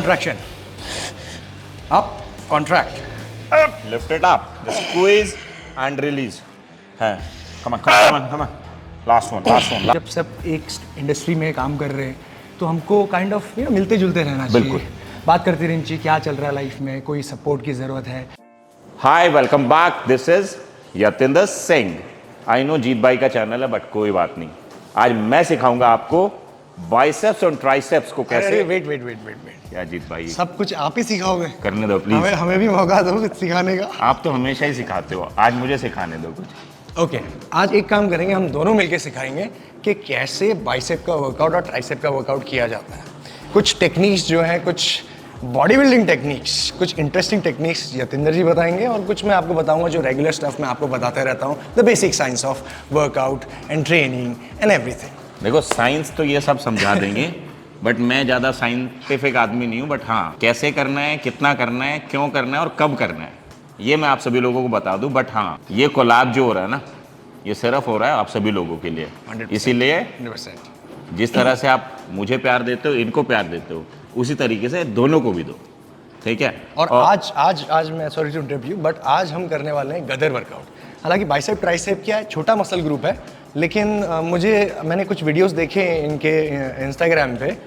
contraction. Up, contract. Up. Lift it up. Just squeeze and release. है. Come on. Last one. जब सब एक industry में काम कर रहे हैं तो हमको काइंड ऑफ मिलते जुलते रहना चाहिए. बिल्कुल. बात करते रहनी चाहिए क्या चल रहा है लाइफ में, कोई सपोर्ट की ज़रूरत है. Hi, welcome back. This is Yatinder Singh. I know Jeet भाई का चैनल है बट कोई बात नहीं. आज मैं सिखाऊंगा आपको बाइसेप्स और ट्राइसेप्स को कैसे. वेट. क्या जीत भाई, सब कुछ आप ही सिखाओगे? करने दो प्लीज. हमें भी मौका दो कुछ सिखाने का. आप तो हमेशा ही सिखाते हो, आज मुझे सिखाने दो कुछ. ओके, आज एक काम करेंगे, हम दोनों मिलके सिखाएंगे कि कैसे बाइसेप का वर्कआउट और ट्राइसेप का वर्कआउट किया जाता है. कुछ टेक्निक्स जो है, कुछ बॉडी बिल्डिंग टेक्निक्स, कुछ इंटरेस्टिंग टेक्निक्स यतिंदर जी बताएंगे और कुछ मैं आपको बताऊंगा जो रेगुलर स्टफ मैं आपको बताते रहता हूँ. The basic science of workout and training and everything. देखो साइंस तो ये सब समझा देंगे बट मैं ज़्यादा साइंटिफिक आदमी नहीं हूँ. बट हाँ, कैसे करना है, कितना करना है, क्यों करना है और कब करना है, ये मैं आप सभी लोगों को बता दूँ. बट हाँ, ये कोलैब जो हो रहा है ना, ये सिर्फ हो रहा है आप सभी लोगों के लिए. 100%. इसीलिए 100%. जिस तरह से आप मुझे प्यार देते हो, इनको प्यार देते हो, उसी तरीके से दोनों को भी दो. ठीक है. और आज मैं sorry to interrupt you but आज हम करने वाले हैं गदर वर्कआउट. हालांकि बाइसेप ट्राइसेप क्या है, छोटा मसल ग्रुप है, लेकिन मैंने कुछ वीडियोस देखे इनके इंस्टाग्राम पे.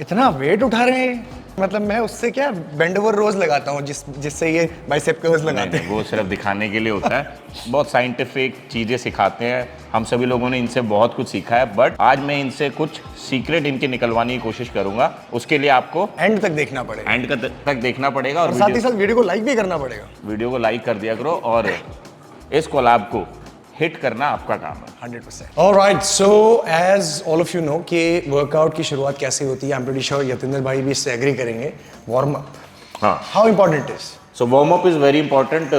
इतना वेट उठा रहे हैं, मतलब मैं उससे क्या बेंड ओवर रोज लगाता हूँ जिससे ये बाइसेप कर्ल्स लगाते हैं. वो सिर्फ दिखाने के लिए होता है. बहुत साइंटिफिक चीज़ें सिखाते हैं. हम सभी लोगों ने इनसे बहुत कुछ सीखा है बट आज मैं इनसे कुछ सीक्रेट इनके निकलवाने की कोशिश करूंगा. उसके लिए आपको एंड तक देखना पड़ेगा. तक देखना पड़ेगा और साथ ही साथ वीडियो को लाइक भी करना पड़ेगा. वीडियो को लाइक कर दिया करो और इस कोलैब को हिट करना आपका काम है. 100%. Alright, so as all of you know कि वर्कआउट की शुरुआत कैसे होती है, I am pretty sure Yatinder भाई भी इससे एग्री करेंगे. Warm up. हाँ. How important is? So warm up is very important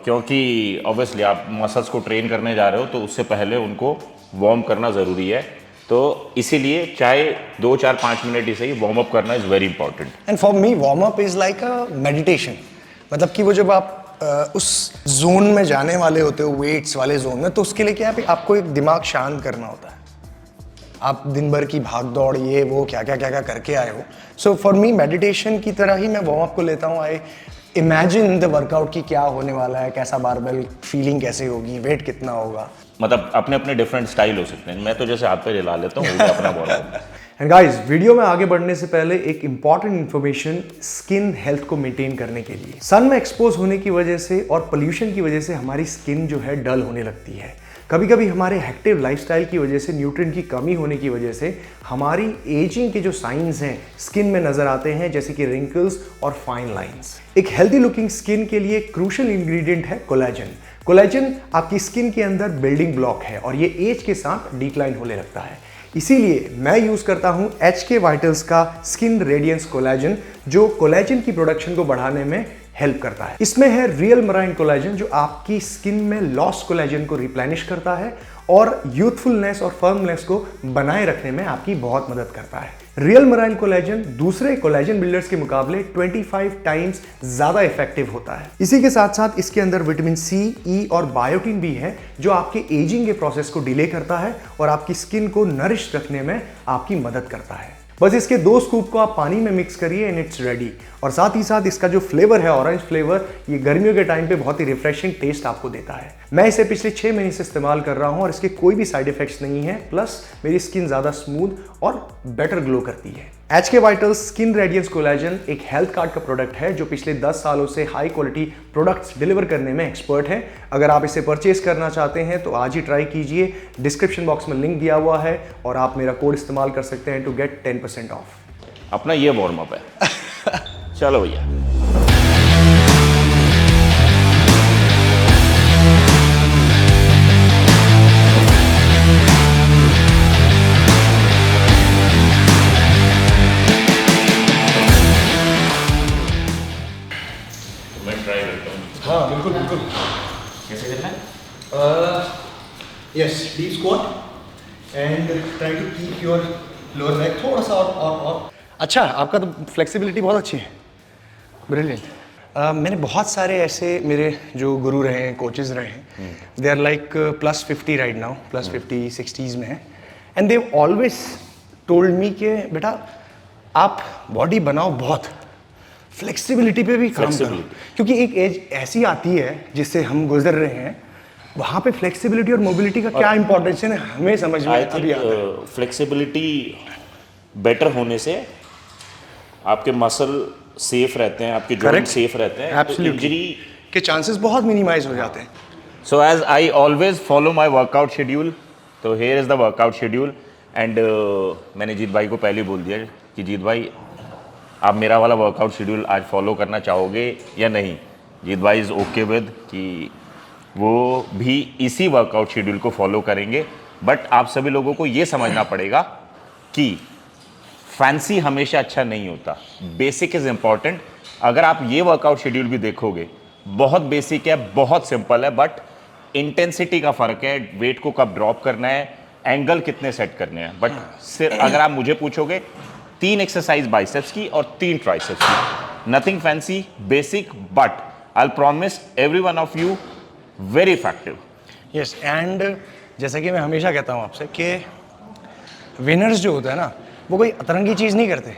क्योंकि ऑब्वियसली आप मसल्स को ट्रेन करने जा रहे हो तो उससे पहले उनको वार्म करना ज़रूरी है. तो इसीलिए चाहे 2, 4, 5 मिनट ही सही, वार्म अप करना is very important. And for me warm up is like a meditation. मतलब कि वो जब आप उस जोन में जाने वाले होते हो, वेट्स वाले जोन में, तो उसके लिए क्या है, आपको एक दिमाग शांत करना होता है. आप दिन भर की भाग दौड़ ये वो क्या करके आए हो. सो फॉर मी मेडिटेशन की तरह ही मैं वार्म अप को लेता हूँ. आई इमेजिन द वर्कआउट की क्या होने वाला है, कैसा बारबेल फीलिंग कैसे होगी, वेट कितना होगा. मतलब अपने अपने डिफरेंट स्टाइल हो सकते हैं. मैं तो जैसे हाथ पे हिला लेता हूँ, वो भी अपना वार्म. एंड गाइस, वीडियो में आगे बढ़ने से पहले एक इंपॉर्टेंट इन्फॉर्मेशन स्किन हेल्थ को मेंटेन करने के लिए. सन में एक्सपोज होने की वजह से और पोल्यूशन की वजह से हमारी स्किन जो है डल होने लगती है. कभी कभी हमारे एक्टिव लाइफस्टाइल की वजह से, न्यूट्रिएंट की कमी होने की वजह से हमारी एजिंग के जो साइंस हैं स्किन में नजर आते हैं, जैसे कि रिंकल्स और फाइन लाइंस. एक हेल्दी लुकिंग स्किन के लिए क्रूशियल इंग्रेडिएंट है कोलेजन. कोलेजन आपकी स्किन के अंदर बिल्डिंग ब्लॉक है और ये एज के साथ डिक्लाइन होने लगता है. इसीलिए मैं यूज करता हूं HK वाइटल्स का स्किन रेडियंस कोलेजन, जो कोलेजन की प्रोडक्शन को बढ़ाने में हेल्प करता है. इसमें है रियल मराइन कोलेजन जो आपकी स्किन में लॉस्ट कोलेजन को रिप्लेनिश करता है और यूथफुलनेस और फर्मनेस को बनाए रखने में आपकी बहुत मदद करता है. रियल मराइन कोलेजन दूसरे कोलेजन बिल्डर्स के मुकाबले 25 टाइम्स ज्यादा इफेक्टिव होता है. इसी के साथ साथ इसके अंदर विटामिन C, E और बायोटिन भी है जो आपके एजिंग के प्रोसेस को डिले करता है और आपकी स्किन को नरिश रखने में आपकी मदद करता है. बस इसके 2 स्कूप को आप पानी में मिक्स करिए एंड इट्स रेडी. और साथ ही साथ इसका जो फ्लेवर है ऑरेंज फ्लेवर, ये गर्मियों के टाइम पे बहुत ही रिफ्रेशिंग टेस्ट आपको देता है. मैं इसे पिछले 6 महीने से इस्तेमाल कर रहा हूं और इसके कोई भी साइड इफेक्ट्स नहीं है. प्लस मेरी स्किन ज्यादा स्मूथ और बेटर ग्लो करती है. HK Vitals skin radiance collagen एक हेल्थ कार्ड का प्रोडक्ट है जो पिछले 10 सालों से हाई क्वालिटी प्रोडक्ट्स डिलीवर करने में एक्सपर्ट है. अगर आप इसे परचेज करना चाहते हैं तो आज ही ट्राई कीजिए. डिस्क्रिप्शन बॉक्स में लिंक दिया हुआ है और आप मेरा कोड इस्तेमाल कर सकते हैं टू गेट 10% ऑफ. अपना ये वार्म अप है. चलो भैया. हाँ बिल्कुल. कैसे करना है? Yes, deep squat and try to keep your lower back थोड़ा सा और. अच्छा, आपका तो फ्लेक्सिबिलिटी बहुत अच्छी है. ब्रिलियंट. मैंने बहुत सारे ऐसे मेरे जो गुरु रहे हैं, कोचेज रहे हैं, they are like +50 right now, +50 60s में है. And they always told me कि बेटा आप बॉडी बनाओ बहुत, फ्लेक्सिबिलिटी पे भी काम करो, Flexibility. क्योंकि एक एज ऐसी आती है जिससे हम गुजर रहे हैं, वहाँ पे फ्लेक्सिबिलिटी और मोबिलिटी का क्या इंपॉर्टेंस है हमें समझ में आई अभी आता है। थिंक फ्लेक्सिबिलिटी बेटर होने से आपके मसल सेफ रहते हैं, आपके जॉइंट Correct. सेफ रहते हैं, तो Absolutely. इंजरी के चांसेस बहुत मिनिमाइज हो जाते हैं। So as I always follow my workout schedule, तो here is the workout schedule and मैंने जीत भाई को पहले ही बोल दिया कि जीत भाई आप मेरा वाला वर्कआउट शेड्यूल आज फॉलो करना चाहोगे या नहीं। जीत भाई इज़ ओके विद कि वो भी इसी वर्कआउट शेड्यूल को फॉलो करेंगे, बट आप सभी लोगों को ये समझना पड़ेगा कि फैंसी हमेशा अच्छा नहीं होता, बेसिक इज़ इम्पॉर्टेंट। अगर आप ये वर्कआउट शेड्यूल भी देखोगे, बहुत बेसिक है, बहुत सिंपल है, बट इंटेंसिटी का फ़र्क है, वेट को कब ड्रॉप करना है, एंगल कितने सेट करने हैं। बट सिर्फ अगर आप मुझे पूछोगे 3 एक्सरसाइज बाइसेप्स की और 3 ट्राइसेप्स की, nothing fancy, basic, but I promise every one of you very effective. Yes, and जैसा कि मैं हमेशा कहता हूँ आपसे कि विनर्स जो होता है ना, वो कोई अतरंगी चीज़ नहीं करते,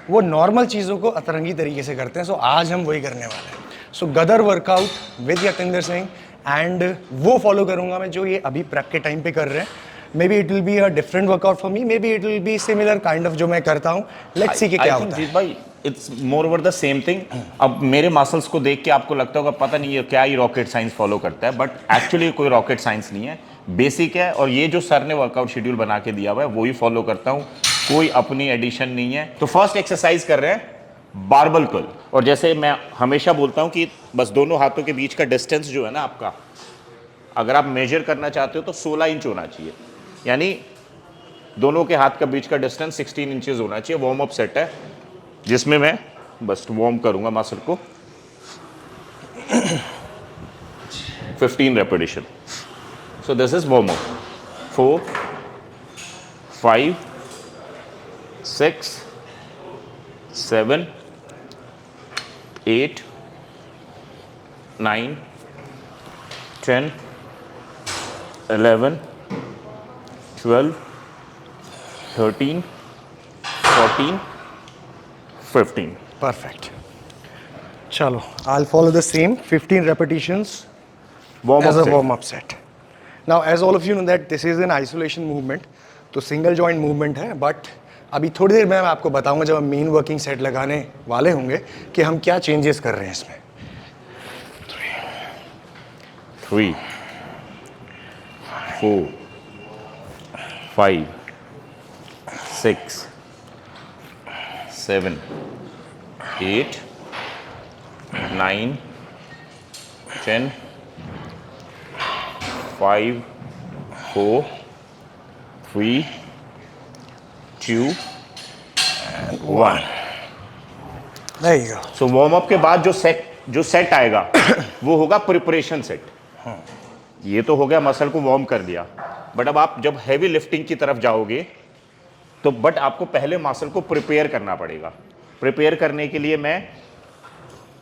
वो नॉर्मल चीज़ों को अतरंगी तरीके से करते हैं। सो आज हम वही करने वाले हैं। सो गदर workout with Yatinder Singh, and वो फॉलो करूँगा मैं जो ये अभी प्रेप के टाइम पे कर रहे हैं। May be it will be a different workout for me, may be it will be similar kind of जो मैं करता हूँ। लेट्स सी कि क्या होता है। जीत भाई it's more over the same thing. अब मेरे मसल्स को देख के आपको लगता होगा पता नहीं ये क्या ही रॉकेट साइंस फॉलो करता है, बट एक्चुअली कोई रॉकेट साइंस नहीं है, बेसिक है। और ये जो सर ने वर्कआउट शेड्यूल बना के दिया हुआ है वो ही फॉलो करता हूँ, कोई अपनी एडिशन नहीं है। तो फर्स्ट एक्सरसाइज कर रहे हैं बारबल कर्ल, और जैसे मैं हमेशा बोलता हूँ कि बस दोनों हाथों के बीच का डिस्टेंस जो है ना आपका, अगर आप मेजर करना चाहते हो तो 16 इंच होना चाहिए, यानी दोनों के हाथ का बीच का डिस्टेंस 16 इंचेस होना चाहिए। वार्म अप सेट है जिसमें मैं बस वार्म करूंगा मसल को 15 repetition. So this is warm up. 4 5 6 7 8 9 10 11 12 13 14 15। Perfect. चलो, I'll follow the same 15 repetitions Warm as up a set. warm-up set. Now, as all of you know that this is an isolation movement, तो single joint movement है, but अभी थोड़ी देर में मैं आपको बताऊंगा जब हम मेन वर्किंग सेट लगाने वाले होंगे कि हम क्या चेंजेस कर रहे हैं इसमें। 3 4 5 6 7 8 9 10 5 4 3 2 1। There you go. So warm up के बाद जो सेट आएगा वो होगा प्रिपरेशन सेट। ये तो हो गया, मसल को वार्म कर दिया, बट अब आप जब हैवी लिफ्टिंग की तरफ जाओगे तो बट आपको पहले मसल को प्रिपेयर करना पड़ेगा। प्रिपेयर करने के लिए मैं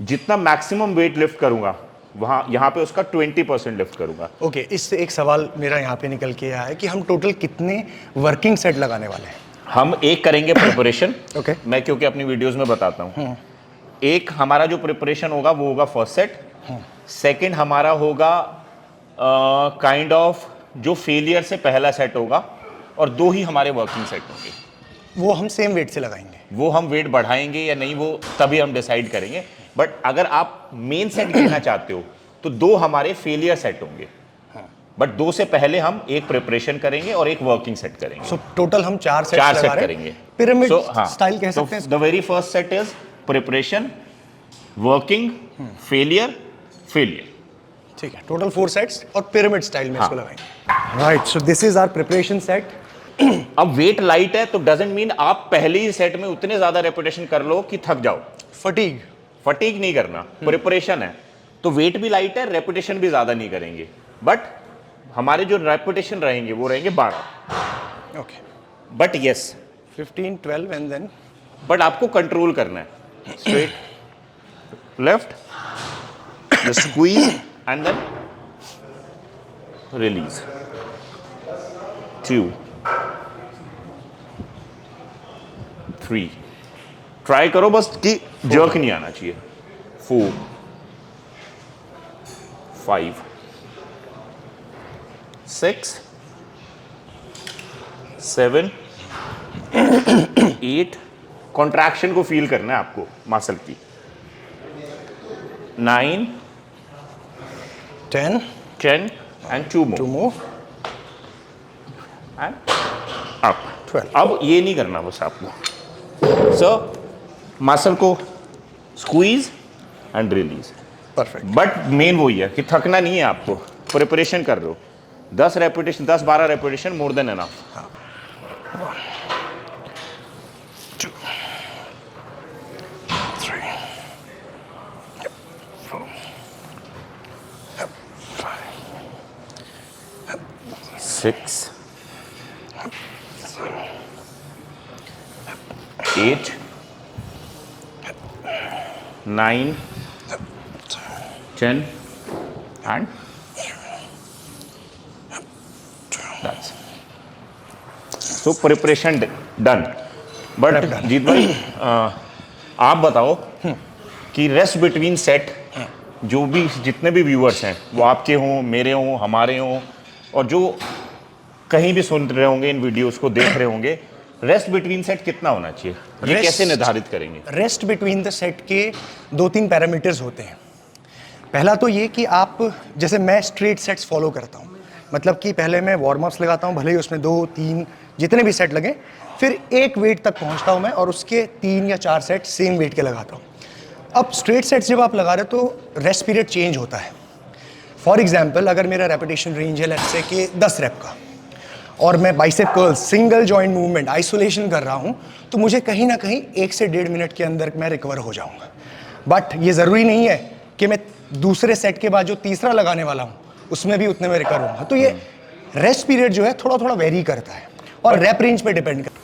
जितना मैक्सिमम वेट लिफ्ट करूंगा वहाँ यहाँ पे उसका 20% लिफ्ट करूंगा। ओके, इससे एक सवाल मेरा यहाँ पे निकल के आया है कि हम टोटल कितने वर्किंग सेट लगाने वाले हैं? हम एक करेंगे प्रिपरेशन। ओके। मैं क्योंकि अपनी वीडियोस में बताता हूँ, एक हमारा जो प्रिपरेशन होगा वो होगा फर्स्ट सेट। सेकंड हमारा होगा काइंड ऑफ जो फेलियर से पहला सेट होगा, और 2 ही हमारे वर्किंग सेट होंगे। वो हम सेम वेट से लगाएंगे। वो हम वेट बढ़ाएंगे या नहीं वो तभी हम डिसाइड करेंगे, बट अगर आप मेन सेट गिनना चाहते हो तो 2 हमारे फेलियर सेट होंगे, बट 2 से पहले हम एक प्रिपरेशन करेंगे और एक वर्किंग सेट करेंगे। सो टोटल हम 4 सेट चार लगा सेट रहे हैं। करेंगे। पिरामिड हाँ, स्टाइल कह सकते हैं। The very first set is preparation, working, failure, failure. ठीक है, टोटल 4 सेट्स और पिरामिड स्टाइल में इसको लगाएंगे। Right, so this is our preparation set. अब वेट लाइट है तो डजंट मीन आप पहले ही सेट में उतने ज्यादा रेपिटेशन कर लो कि थक जाओ। फटीग नहीं करना, प्रिपरेशन है तो वेट भी लाइट है, रेपिटेशन भी ज्यादा नहीं करेंगे, बट हमारे जो रेपिटेशन रहेंगे वो रहेंगे 12। Okay, but yes 15 12 and then but आपको कंट्रोल करना है। Straight left, the squeeze and then release. 2 3 try करो बस कि जर्क नहीं आना चाहिए। 4 5 6 7 8 कॉन्ट्रैक्शन को फील करना है आपको मसल की। 9 10 10 and 2 2 more more and up 12 अब ये नहीं करना बस आपको। सो मसल को squeeze and release. Perfect. But main वही है कि थकना नहीं है आपको, प्रिपरेशन कर लो। 10 repetition 10-12 repetition more than enough. 2 3 4 6 8 9 10 and that's so preparation done। But Jeet भाई आप बताओ कि रेस्ट बिटवीन सेट जो भी जितने भी व्यूअर्स हैं वो आपके हों, मेरे हों, हमारे हों, और जो कहीं भी सुन रहे होंगे इन वीडियोस को देख रहे होंगे, रेस्ट बिटवीन सेट कितना होना चाहिए, ये Rest- कैसे निर्धारित करेंगे? रेस्ट बिटवीन द सेट के 2-3 पैरामीटर्स होते हैं। पहला तो ये कि आप, जैसे मैं स्ट्रेट सेट्स फॉलो करता हूँ, मतलब कि पहले मैं वार्म अप्स लगाता हूँ, भले ही उसमें 2-3 जितने भी सेट लगे, फिर एक वेट तक पहुँचता हूँ मैं और उसके 3 या 4 सेट सेम वेट के लगाता हूँ। अब स्ट्रेट सेट्स जब आप लगा रहे हो तो रेस्ट पीरियड चेंज होता है। फॉर एग्जाम्पल, अगर मेरा रेपिटेशन रेंज है लेट्स से कि 10 रेप का और मैं bicep curls single joint movement isolation कर रहा हूँ, तो मुझे कहीं ना कहीं 1 से 1.5 मिनट के अंदर मैं रिकवर हो जाऊँगा। बट ये ज़रूरी नहीं है कि मैं दूसरे सेट के बाद जो तीसरा लगाने वाला हूँ उसमें भी उतने में रिकवर होऊंगा। तो ये रेस्ट पीरियड जो है थोड़ा थोड़ा वेरी करता है और रैप रेंज पे डिपेंड करता है।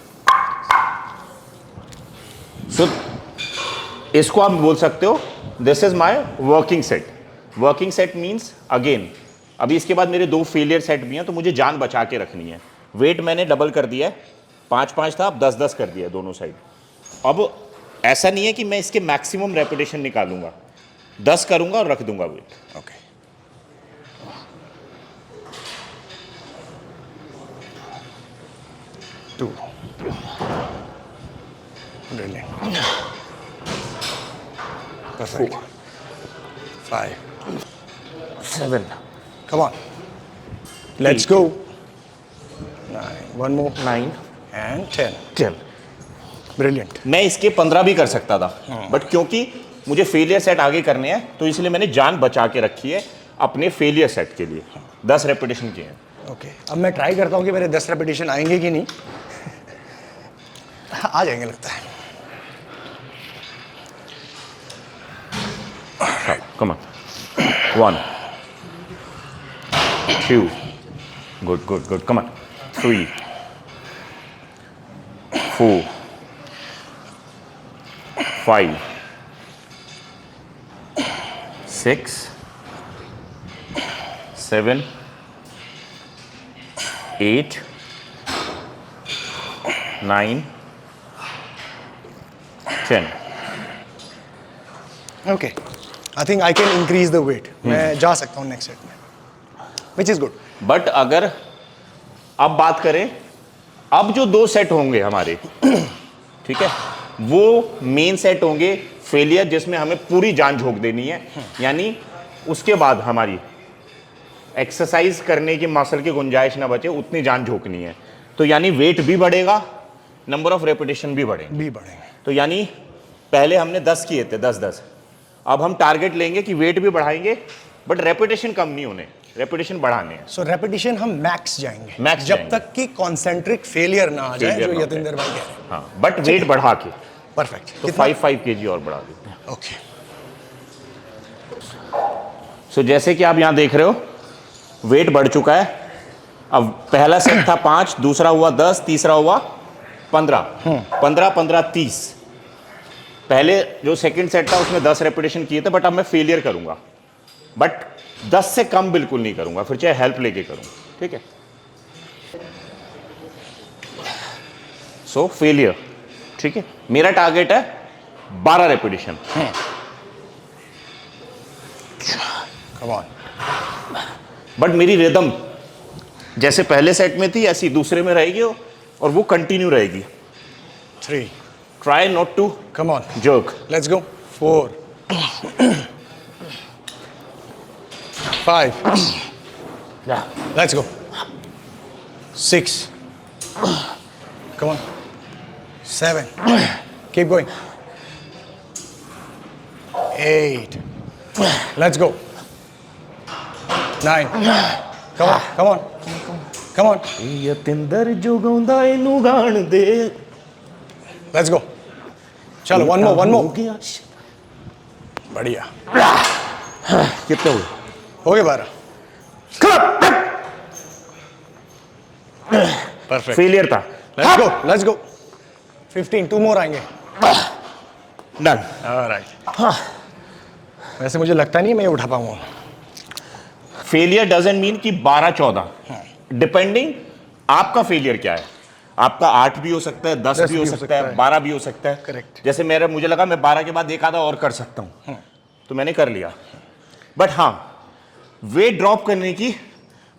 सो इसको आप बोल सकते हो this is my working set. Working set means again अभी इसके बाद मेरे 2 फेलियर सेट भी हैं, तो मुझे जान बचा के रखनी है। वेट मैंने डबल कर दिया है, 5-5 था, अब 10-10 कर दिया है दोनों साइड। अब ऐसा नहीं है कि मैं इसके मैक्सिमम रेपिटेशन निकालूंगा, 10 करूंगा और रख दूंगा wait. Okay, 2 brilliant, perfect, 5 7 come on, let's go, 9 one more 9 and 10 10 brilliant। मैं इसके 15 भी कर सकता था, बट क्योंकि मुझे फेलियर सेट आगे करने हैं तो इसलिए मैंने जान बचा के रखी है अपने फेलियर सेट के लिए। 10 रेपिटेशन किए हैं। ओके, अब मैं ट्राई करता हूँ कि मेरे 10 रेपिटेशन आएंगे कि नहीं। आ जाएंगे लगता है। Come on. 1 2 good come on 3 4 5 6 7 8 9 10 okay, I think I can increase the weight. मैं जा सकता हूँ नेक्स्ट सेट में, विच इज गुड। बट अगर अब बात करें, अब जो 2 सेट होंगे हमारे ठीक है, वो मेन सेट होंगे फेलियर, जिसमें हमें पूरी जान झोंक देनी है। यानी उसके बाद हमारी एक्सरसाइज करने की मसल की गुंजाइश ना बचे, उतनी जान झोंकनी है। तो यानी वेट भी बढ़ेगा, नंबर ऑफ रेपिटेशन भी बढ़ेंगे। तो यानी पहले हमने 10 किए थे, 10-10, अब हम टारगेट लेंगे कि वेट भी बढ़ाएंगे बट रेपिटेशन कम नहीं होने, रेपिटेशन बढ़ाने हैं। सो रेपिटेशन हम मैक्स जाएंगे, मैक्स जब जाएंगे। तक कि कॉन्सेंट्रिक फेलियर ना आ जाए, Failure जो ना हो यतिंदर भाई कह रहे हैं। हाँ, बट वेट बढ़ा के परफेक्ट। तो 5 kg और बढ़ा देते हैं। ओके, सो जैसे कि आप यहाँ देख रहे हो वेट बढ़ चुका है। अब पहला सेट था 5, दूसरा हुआ 10, तीसरा हुआ 15, 15 30। पहले जो सेकंड सेट था उसमें 10 रेपिटेशन किए थे, बट अब मैं फेलियर करूंगा, बट 10 से कम बिल्कुल नहीं करूंगा, फिर चाहे हेल्प लेके करूं। ठीक है, सो फेलियर। ठीक है, मेरा टारगेट है 12 रेपिटेशन। Come on. बट मेरी रिदम जैसे पहले सेट में थी ऐसी दूसरे में रहेगी और वो कंटिन्यू रहेगी। 3, try not to come on, jerk. Let's go. 4, 5, let's go. 6, come on, 7, keep going, 8, let's go, 9, come on, come on, come on, Yatinder जो गाਉਂਦਾ ਇਹਨੂੰ ਗਾਣ ਦੇ। let's go, चलो one more, बढ़िया, कितने हुए? हो गए 12, perfect, फेलियर था। let's go, 15, 2 more आएंगे, डन। alright, वैसे मुझे लगता नहीं है मैं ये उठा पाऊंगा। फेलियर डजंट मीन कि 12-14, डिपेंडिंग आपका फेलियर क्या है। आपका 8 भी हो सकता है, 10 भी हो सकता है, 12 भी हो सकता है। Correct. जैसे मुझे लगा मैं 12 के बाद एक आधा और कर सकता हूं, तो मैंने कर लिया। बट हाँ, वेट ड्रॉप करने की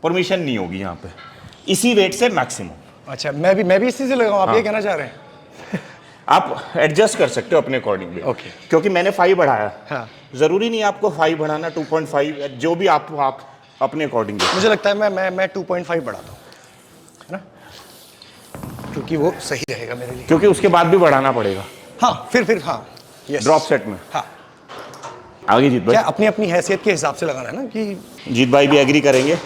परमिशन नहीं होगी यहाँ पे, इसी वेट से मैक्सिमम। अच्छा, मैं भी इसी से लगाऊं, आप ये कहना चाह रहे हैं? आप एडजस्ट कर सकते हो अपने अकॉर्डिंगली। Okay. क्योंकि मैंने 5 बढ़ाया। हाँ। जरूरी नहीं आपको 5 बढ़ाना, 2.5 जो भी आप अपने अकॉर्डिंगली। मुझे लगता है मैं 2.5 बढ़ाता हूँ, है ना, क्योंकि वो सही रहेगा मेरे लिए। क्योंकि उसके बाद भी बढ़ाना पड़ेगा। हाँ, फिर हाँ, yes. ड्रॉप सेट में। हाँ, आगे जीत क्या भाई। अपनी अपनी हैसियत के हिसाब से लगाना है ना, कि जीत भाई भी एग्री करेंगे।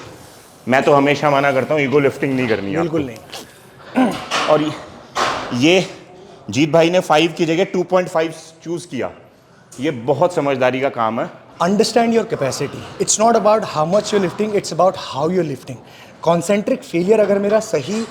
मैं तो हमेशा मना करता हूँ, ईगो लिफ्टिंग नहीं करनी है बिल्कुल आपको। नहीं। और ये जीत भाई ने 5 की जगह 2.5 चूज किया, ये बहुत समझदारी का काम है। Understand your capacity, it's not about how much you're lifting, it's about how you're lifting. Concentric failure अगर मेरा सही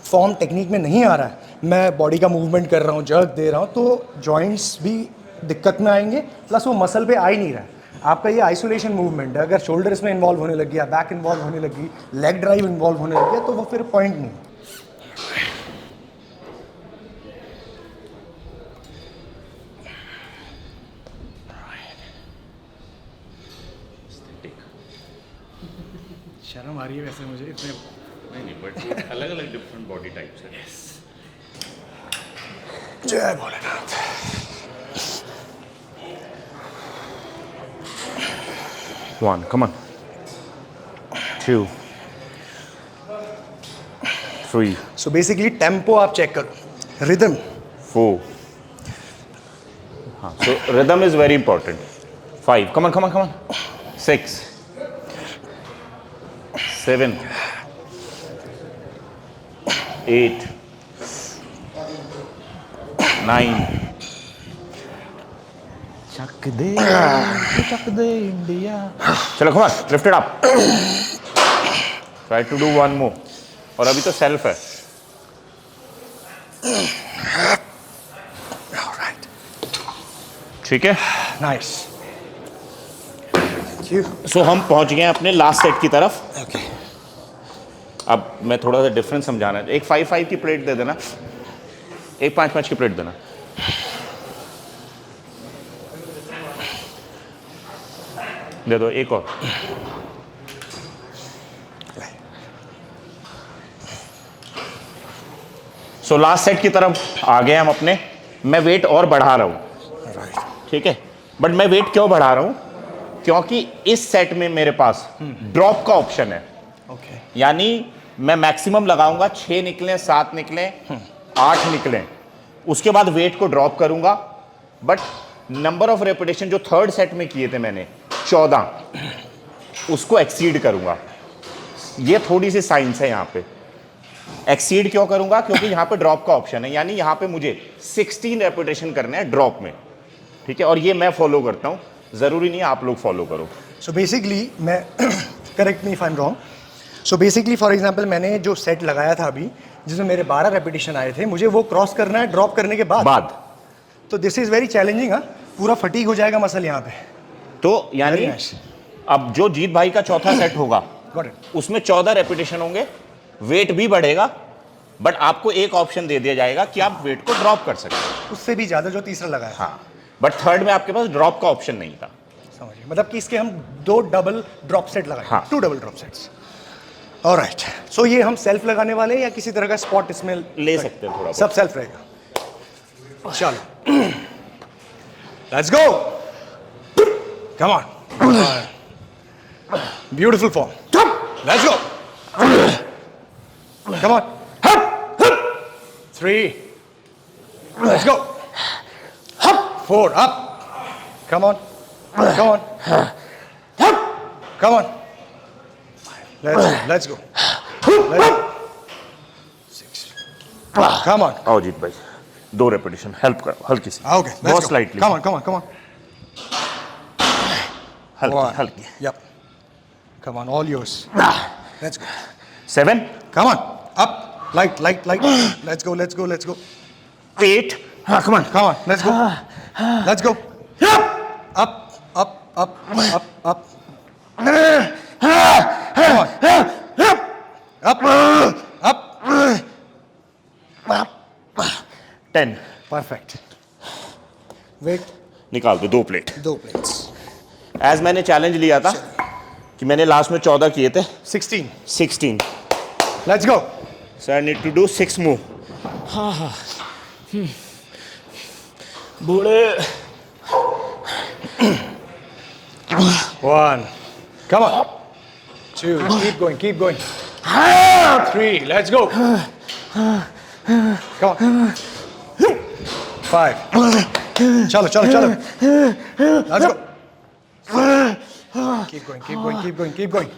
फॉर्म टेक्निक में नहीं आ रहा है, मैं बॉडी का मूवमेंट कर रहा हूँ, जर्क दे रहा हूँ, तो जॉइंट्स भी दिक्कत में आएंगे, प्लस वो मसल पे आ ही नहीं रहा है। आपका ये आइसोलेशन मूवमेंट है, अगर शोल्डर इसमें इन्वॉल्व होने लग गया, बैक इन्वॉल्व होने लगी, लेग ड्राइव इन्वॉल्व होने लग गया, तो वो फिर पॉइंट नहीं। शर्म आ रही है वैसे मुझे इतने। नहीं, बट अलग-अलग डिफरेंट बॉडी टाइप्स हैं। जय Bholenath. One, come on. 2, 3, so basically tempo आप चेक करो, रिदम। 4. हाँ, so rhythm is very important. 5, come on. 6, 7, 8, 9. Chak they India. चलो come on, lift it up. Try to do one more. और अभी तो self है। ऑलराइट, ठीक है। Nice, thank you. सो हम पहुंच गए हैं अपने लास्ट सेट की तरफ। ओके, अब मैं थोड़ा सा डिफरेंस समझाना है। एक 5-5 की प्लेट दे देना, एक 5-5 की प्लेट देना। दे दो एक और। सो लास्ट सेट की तरफ आ गए हम अपने। मैं वेट और बढ़ा रहा हूं, राइट, ठीक है। बट मैं वेट क्यों बढ़ा रहा हूं? क्योंकि इस सेट में मेरे पास ड्रॉप का ऑप्शन है। ओके, यानी मैं मैक्सिमम लगाऊंगा, 6 निकले, 7 निकले, 8 निकले, उसके बाद वेट को ड्रॉप करूंगा। बट नंबर ऑफ रेपिटेशन जो थर्ड सेट में किए थे मैंने 14, उसको एक्सीड करूंगा। ये थोड़ी सी साइंस है यहाँ पे। एक्सीड क्यों करूंगा? क्योंकि यहाँ पे ड्रॉप का ऑप्शन है, यानी यहाँ पे मुझे 16 रेपिटेशन करने हैं ड्रॉप में, ठीक है। और ये मैं फॉलो करता हूँ, जरूरी नहीं आप लोग फॉलो करो। सो बेसिकली मैं correct me if I am wrong. So basically for example मैंने जो सेट लगाया था अभी, जिसमें मेरे 12 रेपिटेशन आए थे, मुझे वो क्रॉस करना है ड्रॉप करने के बाद। तो दिस इज वेरी चैलेंजिंग। पूरा फटीग हो जाएगा मसल यहाँ पे। तो यानी Very nice. अब जो जीत भाई का चौथा सेट होगा Got it. उसमें 14 रेपिटेशन होंगे, वेट भी बढ़ेगा, बट आपको एक ऑप्शन दे दिया जाएगा कि आप वेट को ड्रॉप कर सकते हैं। उससे भी ज्यादा जो तीसरा लगाया। हाँ, बट थर्ड में आपके पास ड्रॉप का ऑप्शन नहीं था। समझिए, मतलब कि इसके हम 2 डबल ड्रॉप सेट लगाए। हाँ। 2 डबल ड्रॉप सेट्स। ऑलराइट, सो ये हम सेल्फ लगाने वाले हैं या किसी तरह का स्पॉट इसमें ले सकते हैं थोड़ा सब सेल्फ रहेगा। चलो, let's go, come on, beautiful form, let's go, come on, 3, let's go, 4, up, come on, come on, come on, let's go, 6, come on, आओ जीत भाई, 2 रेपिटेशन हेल्प करो हल्की सी। okay, let's बहुत go, slightly, come on, come on, come on, हल्की 1, हल्की। yep, come on, all yours, let's go, 7, come on, up, light, let's go, let's go, let's go, 8, हाँ come on, come on, let's go, let's go, up, up, up, up, up, come on, up, up, 10, perfect, wait, निकाल दो 2 plate. 2 plates, as मैंने challenge लिया था कि मैंने last में 14 किए थे, 16, 16, let's go, so I need to do 6 more। बूढ़े 1, come on, 2, keep going, 3, let's go, come on, 5, chalo, let's go, keep going,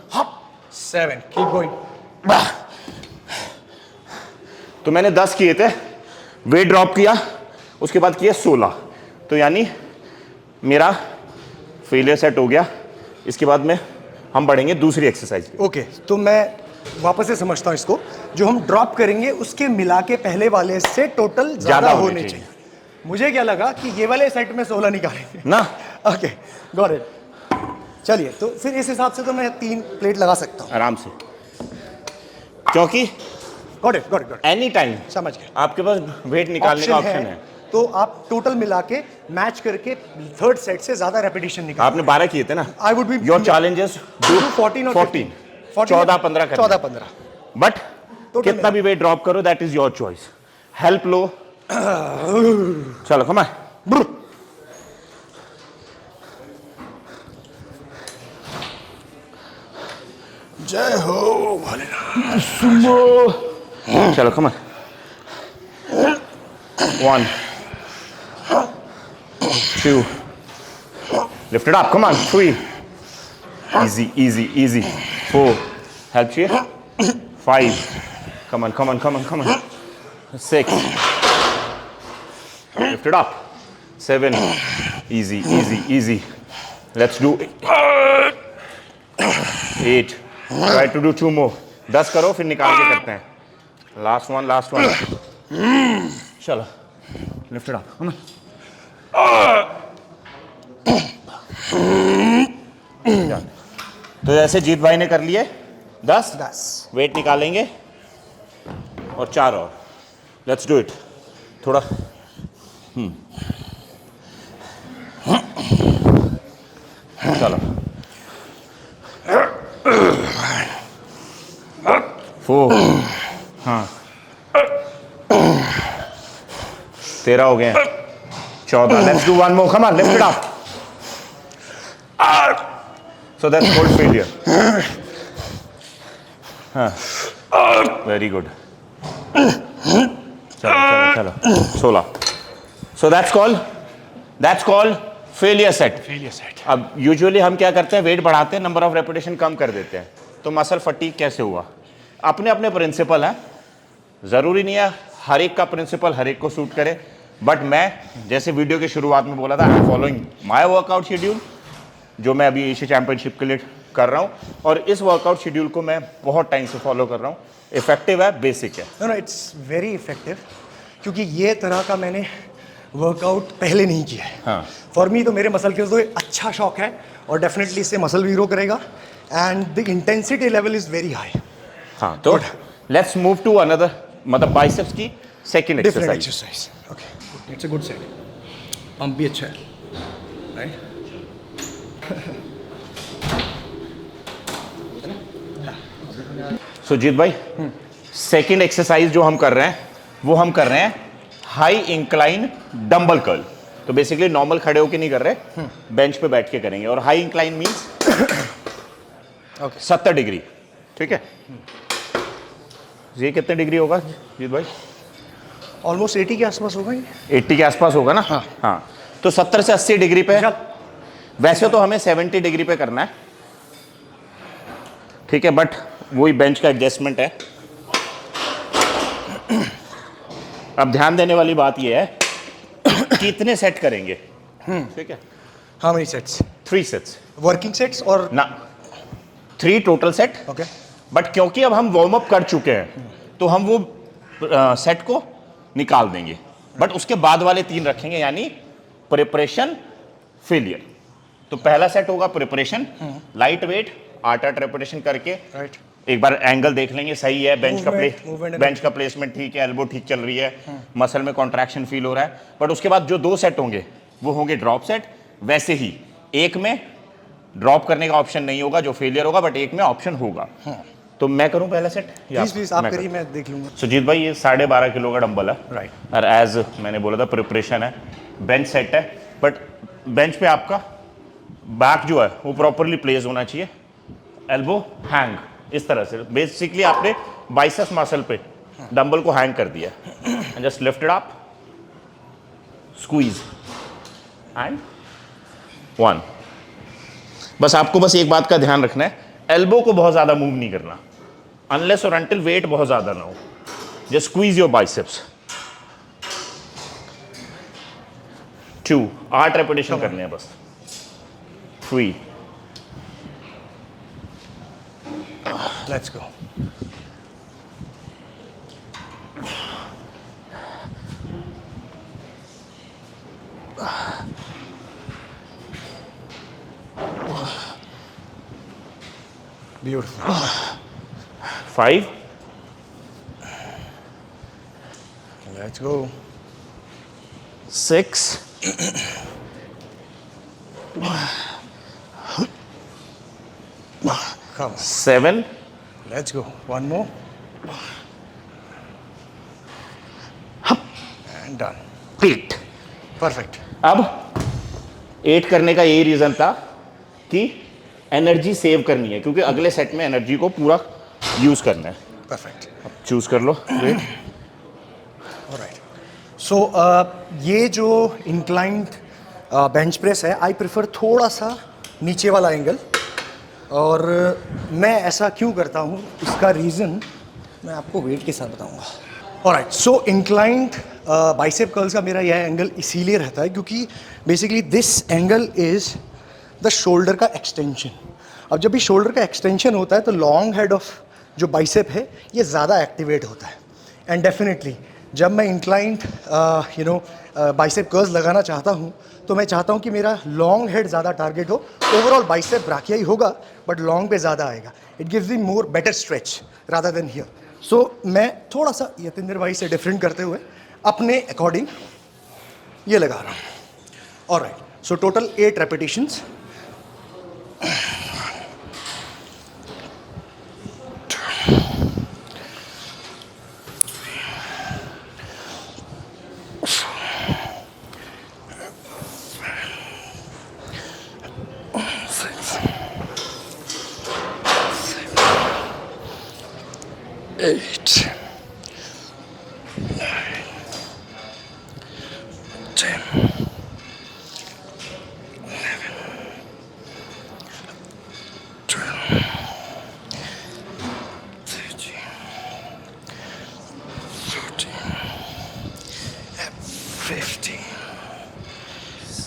7, keep going, तो मैंने 10 किए थे, वेट ड्रॉप किया, उसके बाद किए 16, तो यानी मेरा फेलियर सेट हो गया। इसके बाद में हम बढ़ेंगे दूसरी एक्सरसाइज पे। ओके, तो मैं वापस से समझता हूँ इसको, जो हम ड्रॉप करेंगे उसके मिला के पहले वाले से टोटल ज्यादा होने चाहिए। मुझे क्या लगा कि ये वाले सेट में 16 निकालेंगे ना। Okay, got it. चलिए, तो फिर इस हिसाब से तो मैं 3 प्लेट लगा सकता हूँ आराम से, क्योंकि गॉट इट, एनी टाइम समझ गए। आपके पास वेट निकालने का ऑप्शन है। तो आप टोटल मिला के मैच करके थर्ड सेट से ज्यादा रेपिटेशन निकाल। आपने 12 किए थे ना। I would be your challenges do 14 और 14 14-15 करना। 14-15 बट कितना भी वेट ड्रॉप करो, that is your choice. Help लो, चलो कम ऑन। जय हो भोलेनाथ। चलो come on. 1 2 lift it up, come on, 3 easy 4 help चाहिए, 5 come on 6 lift it up, 7 easy let's do 8 try to do 2 more 10 करो, फिर निकाल के करते हैं। लास्ट वन चलो lift it up, come on। तो जैसे जीत भाई ने कर लिए 10 वेट निकालेंगे और 4 और। Let's do it. थोड़ा चलो 4 हाँ 13 हो गए, 14। Let's do 1 more, come on, lift it up. So that's called failure. Very good. चलो 16। So that's called failure set. अब यूजुअली हम क्या करते हैं, वेट बढ़ाते हैं, नंबर ऑफ रेपिटेशन कम कर देते हैं। तो मसल फटीग कैसे हुआ? अपने अपने प्रिंसिपल हैं, ज़रूरी नहीं है हर एक का प्रिंसिपल हर एक को सूट करे। बट मैं जैसे वीडियो के शुरुआत में बोला था, I am following my workout schedule, जो मैं अभी एशिया चैंपियनशिप के लिए कर रहा हूँ, और इस वर्कआउट शेड्यूल को मैं बहुत टाइम से फॉलो कर रहा हूँ। इफेक्टिव है, बेसिक है। नो इट्स वेरी इफेक्टिव, क्योंकि ये तरह का मैंने वर्कआउट पहले नहीं किया है। हाँ। फॉर मी तो मेरे मसल के तो एक अच्छा शौक है, और डेफिनेटली इससे मसल भी ग्रो करेगा, and the intensity level is very high. हाँ, तो लेट्स मूव टू अनदर, मतलब बाइसेप्स की second different exercise. Exercise. Okay, it's a good set. Pump भी अच्छा है। सुजीत भाई, सेकंड एक्सरसाइज जो हम कर रहे हैं वो हम कर रहे हैं हाई इंक्लाइन डंबल कर्ल। तो बेसिकली नॉर्मल खड़े होके नहीं कर रहे, बेंच पे बैठ के करेंगे। और हाई इंक्लाइन मींस 70 डिग्री, ठीक है। ये कितने डिग्री होगा जीत भाई? ऑलमोस्ट 80 के आसपास होगा ये। 80 के आसपास होगा ना? हाँ। तो 70 से 80 डिग्री पे, वैसे तो हमें 70 डिग्री पे करना है, ठीक है, बट वही बेंच का एडजस्टमेंट है। अब ध्यान देने वाली बात यह है कितने सेट करेंगे, ठीक है। How many sets? 3 sets working sets और ना, 3 टोटल सेट। ओके। बट क्योंकि अब हम वार्म अप कर चुके हैं तो हम वो सेट को निकाल देंगे, बट उसके बाद वाले 3 रखेंगे, यानी प्रिपरेशन, फेलियर। तो पहला सेट होगा प्रिपरेशन, लाइट वेट 8 रेपिटेशन करके, राइट। एक बार एंगल देख लेंगे सही है, Movement बेंच का प्लेसमेंट ठीक है, एल्बो ठीक चल रही है, मसल में कॉन्ट्रैक्शन फील हो रहा है। बट उसके बाद जो 2 सेट होंगे वो होंगे ड्रॉप सेट। वैसे ही एक में ड्रॉप करने का ऑप्शन नहीं होगा जो फेलियर होगा, बट एक में ऑप्शन होगा। तो मैं करूं पहला सेट? प्लीज आप करिए, मैं देख लूंगा। सुजीत भाई, ये 12.5 किलो का डंबल है, राइट। और एज मैंने बोला था प्रिपरेशन है, बेंच सेट है, बट बेंच पे आपका बैक जो है वो प्रॉपरली प्लेस होना चाहिए, एल्बो हैंग इस तरह से। बेसिकली आपने बाइसेप्स मसल पे डंबल को हैंग कर दिया, and just lift it up, squeeze and 1। बस आपको बस एक बात का ध्यान रखना है, एल्बो को बहुत ज्यादा मूव नहीं करना अनलेस और अनटिल वेट बहुत ज्यादा ना हो। Just squeeze your biceps. 2, 8 repetition करने हैं बस। 3, let's go. Beautiful. 5, let's go. 6, 7, let's go. One more and done. 8। Perfect. अब 8 करने का यही रीजन था कि एनर्जी सेव करनी है, क्योंकि अगले सेट में एनर्जी को पूरा यूज करना है। परफेक्ट। अब चूज कर लो वेट। ऑलराइट। सो ये जो इंक्लाइंड बेंच प्रेस है, आई प्रेफर थोड़ा सा नीचे वाला एंगल। और मैं ऐसा क्यों करता हूँ, इसका रीज़न मैं आपको वेट के साथ बताऊँगा। ऑलराइट। सो इंक्लाइंड बाइसेप कर्ल्स का मेरा यह एंगल इसीलिए रहता है क्योंकि basically this angle is the shoulder का एक्सटेंशन। अब जब भी शोल्डर का एक्सटेंशन होता है तो लॉन्ग हेड ऑफ जो बाइसेप है ये ज़्यादा एक्टिवेट होता है। एंड डेफिनेटली जब मैं इंक्लाइंड बाइसेप कर्ल्स लगाना चाहता हूँ तो मैं चाहता हूँ कि मेरा लॉन्ग हेड ज़्यादा टारगेट हो। ओवरऑल बाइसेप ब्राकिया ही होगा बट लॉन्ग पे ज़्यादा आएगा। It gives me more better stretch rather than here. सो मैं थोड़ा सा यतिंदर भाई से डिफरेंट करते हुए अपने अकॉर्डिंग ये लगा रहा हूँ। Alright. So total 8 repetitions.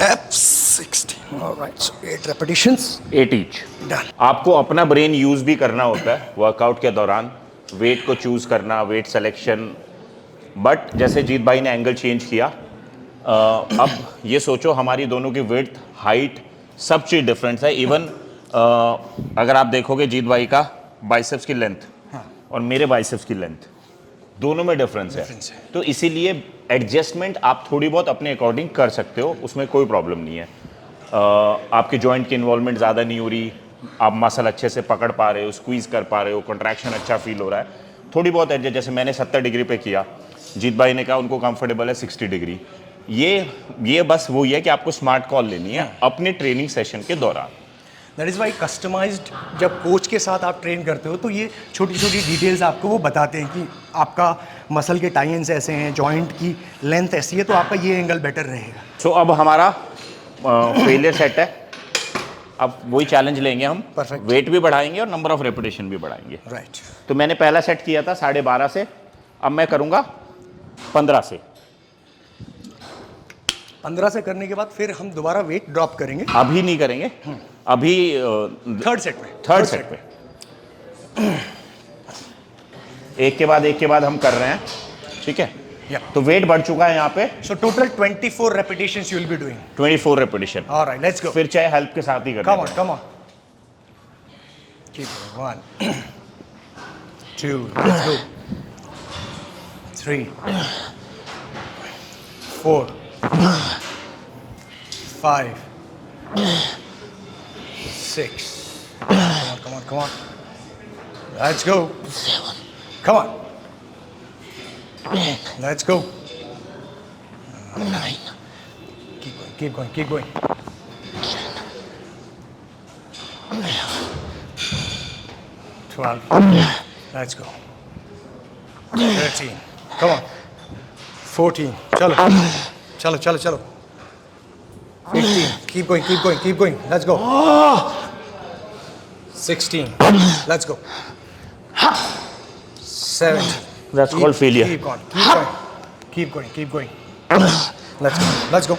F16. All right, so 8 repetitions. 8 each. Done. आपको अपना ब्रेन यूज भी करना होता है वर्कआउट के दौरान, वेट को चूज करना, वेट सिलेक्शन। बट जैसे जीत भाई ने एंगल चेंज किया, अब ये सोचो हमारी दोनों की वेट, हाइट, सब चीज़ डिफरेंस है। इवन अगर आप देखोगे जीत भाई का बाइसेप्स की लेंथ और मेरे बाइसेप्स की लेंथ, दोनों में डिफरेंस है। तो इसीलिए एडजस्टमेंट आप थोड़ी बहुत अपने अकॉर्डिंग कर सकते हो, उसमें कोई प्रॉब्लम नहीं है। आपके जॉइंट की इन्वॉल्वमेंट ज़्यादा नहीं हो रही, आप मसल अच्छे से पकड़ पा रहे हो, स्क्वीज़ कर पा रहे हो, कंट्रैक्शन अच्छा फील हो रहा है, थोड़ी बहुत एडजस्ट, जैसे मैंने 70 डिग्री पे किया, जीत भाई ने कहा उनको कंफर्टेबल है 60 डिग्री। ये बस वही है कि आपको स्मार्ट कॉल लेनी है अपने ट्रेनिंग सेशन के दौरान। दैट इज़ वाई कस्टमाइज्ड जब कोच के साथ आप ट्रेन करते हो तो ये छोटी छोटी डिटेल्स आपको वो बताते हैं कि आपका मसल के टाइन्स ऐसे हैं, जॉइंट की लेंथ ऐसी है, तो आपका ये एंगल बेटर रहेगा। सो अब हमारा फेलियर सेट है, अब वही चैलेंज लेंगे हम, Perfect. वेट भी बढ़ाएंगे और नंबर ऑफ रेपिटेशन भी बढ़ाएंगे। राइट। तो मैंने पहला सेट किया था 12.5 से, अब मैं करूँगा 15 से। 15 से करने के बाद फिर हम दोबारा वेट ड्रॉप करेंगे अभी नहीं करेंगे, अभी थर्ड सेट में। थर्ड सेट पे एक के बाद हम कर रहे हैं, ठीक है। Yeah. तो वेट बढ़ चुका है यहाँ पे, So total 24 repetitions you will be doing. 24 repetition. All right, let's go. फिर चाहे हेल्प के साथ ही करना। Come on, come on. Keep going. 1, 2, let's go. 3, 4, 5, 6. Come on. Let's go. 7. Come on. Let's go. 9. Keep going. 12. Let's go. 13. Come on. 14. Chalo. 15. Keep going. Let's go. 16. Let's go. 17. That's called failure. Keep going. Let's go.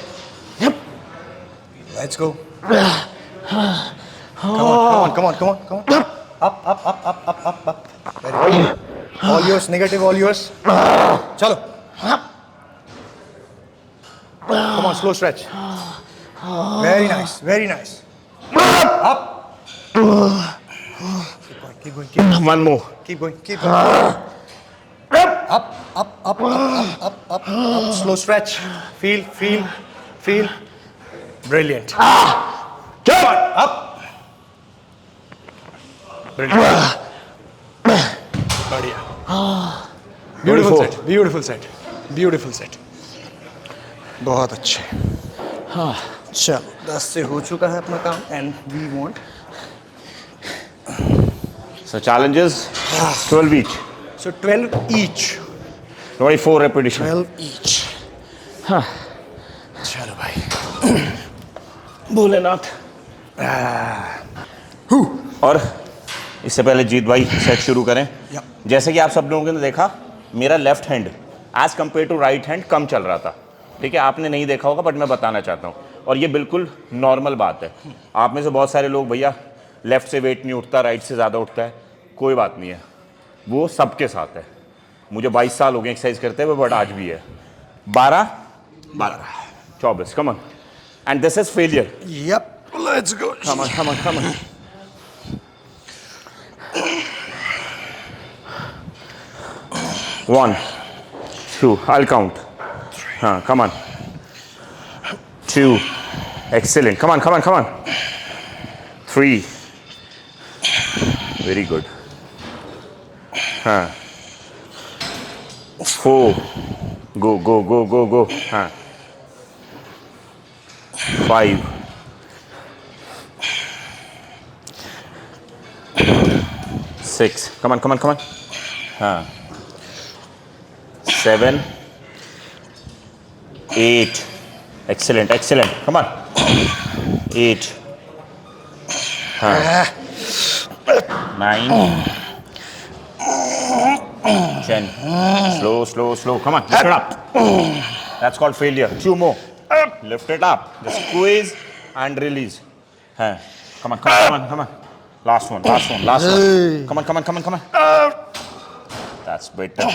Come on. Up. Very good. All yours, negative, all yours. Chalo. Come on, slow stretch. Very nice. Up. Keep going. One more. Keep going. Up. Slow stretch. Feel. Brilliant. Come on. Up. Brilliant. बढ़िया. Beautiful set. बहुत अच्छे. चलो 10 से हो चुका है अपना काम and we want So challenges 12 each. so 12 each. 24 repetition. 12 each. चलो भाई. भोलेनाथ। और इससे पहले जीत भाई सेट शुरू करें। Yep. जैसे कि आप सब लोगों ने देखा, मेरा left hand as compare to right hand कम चल रहा था, ठीक है। आपने नहीं देखा होगा बट मैं बताना चाहता हूँ, और ये बिल्कुल नॉर्मल बात है। आप में से बहुत सारे लोग, भैया लेफ्ट से वेट नहीं उठता, राइट से ज़्यादा उठता है, कोई बात नहीं है, वो सबके साथ है। मुझे 22 साल हो गए एक्सरसाइज करते हुए, बट आज भी है। 12, 24, come on. And this is failure. Yep. Let's go. Come on. 1, 2, I'll count. Come on. 2, excellent. Come on. 3, very good. 4, go. 5, 6, come on. 7, 8, excellent. Come on. 8, 9, 10. Slow. Come on, lift it up. That's called failure. 2 more. Lift it up. Just squeeze and release. Come on. Last one. Come on. That's better.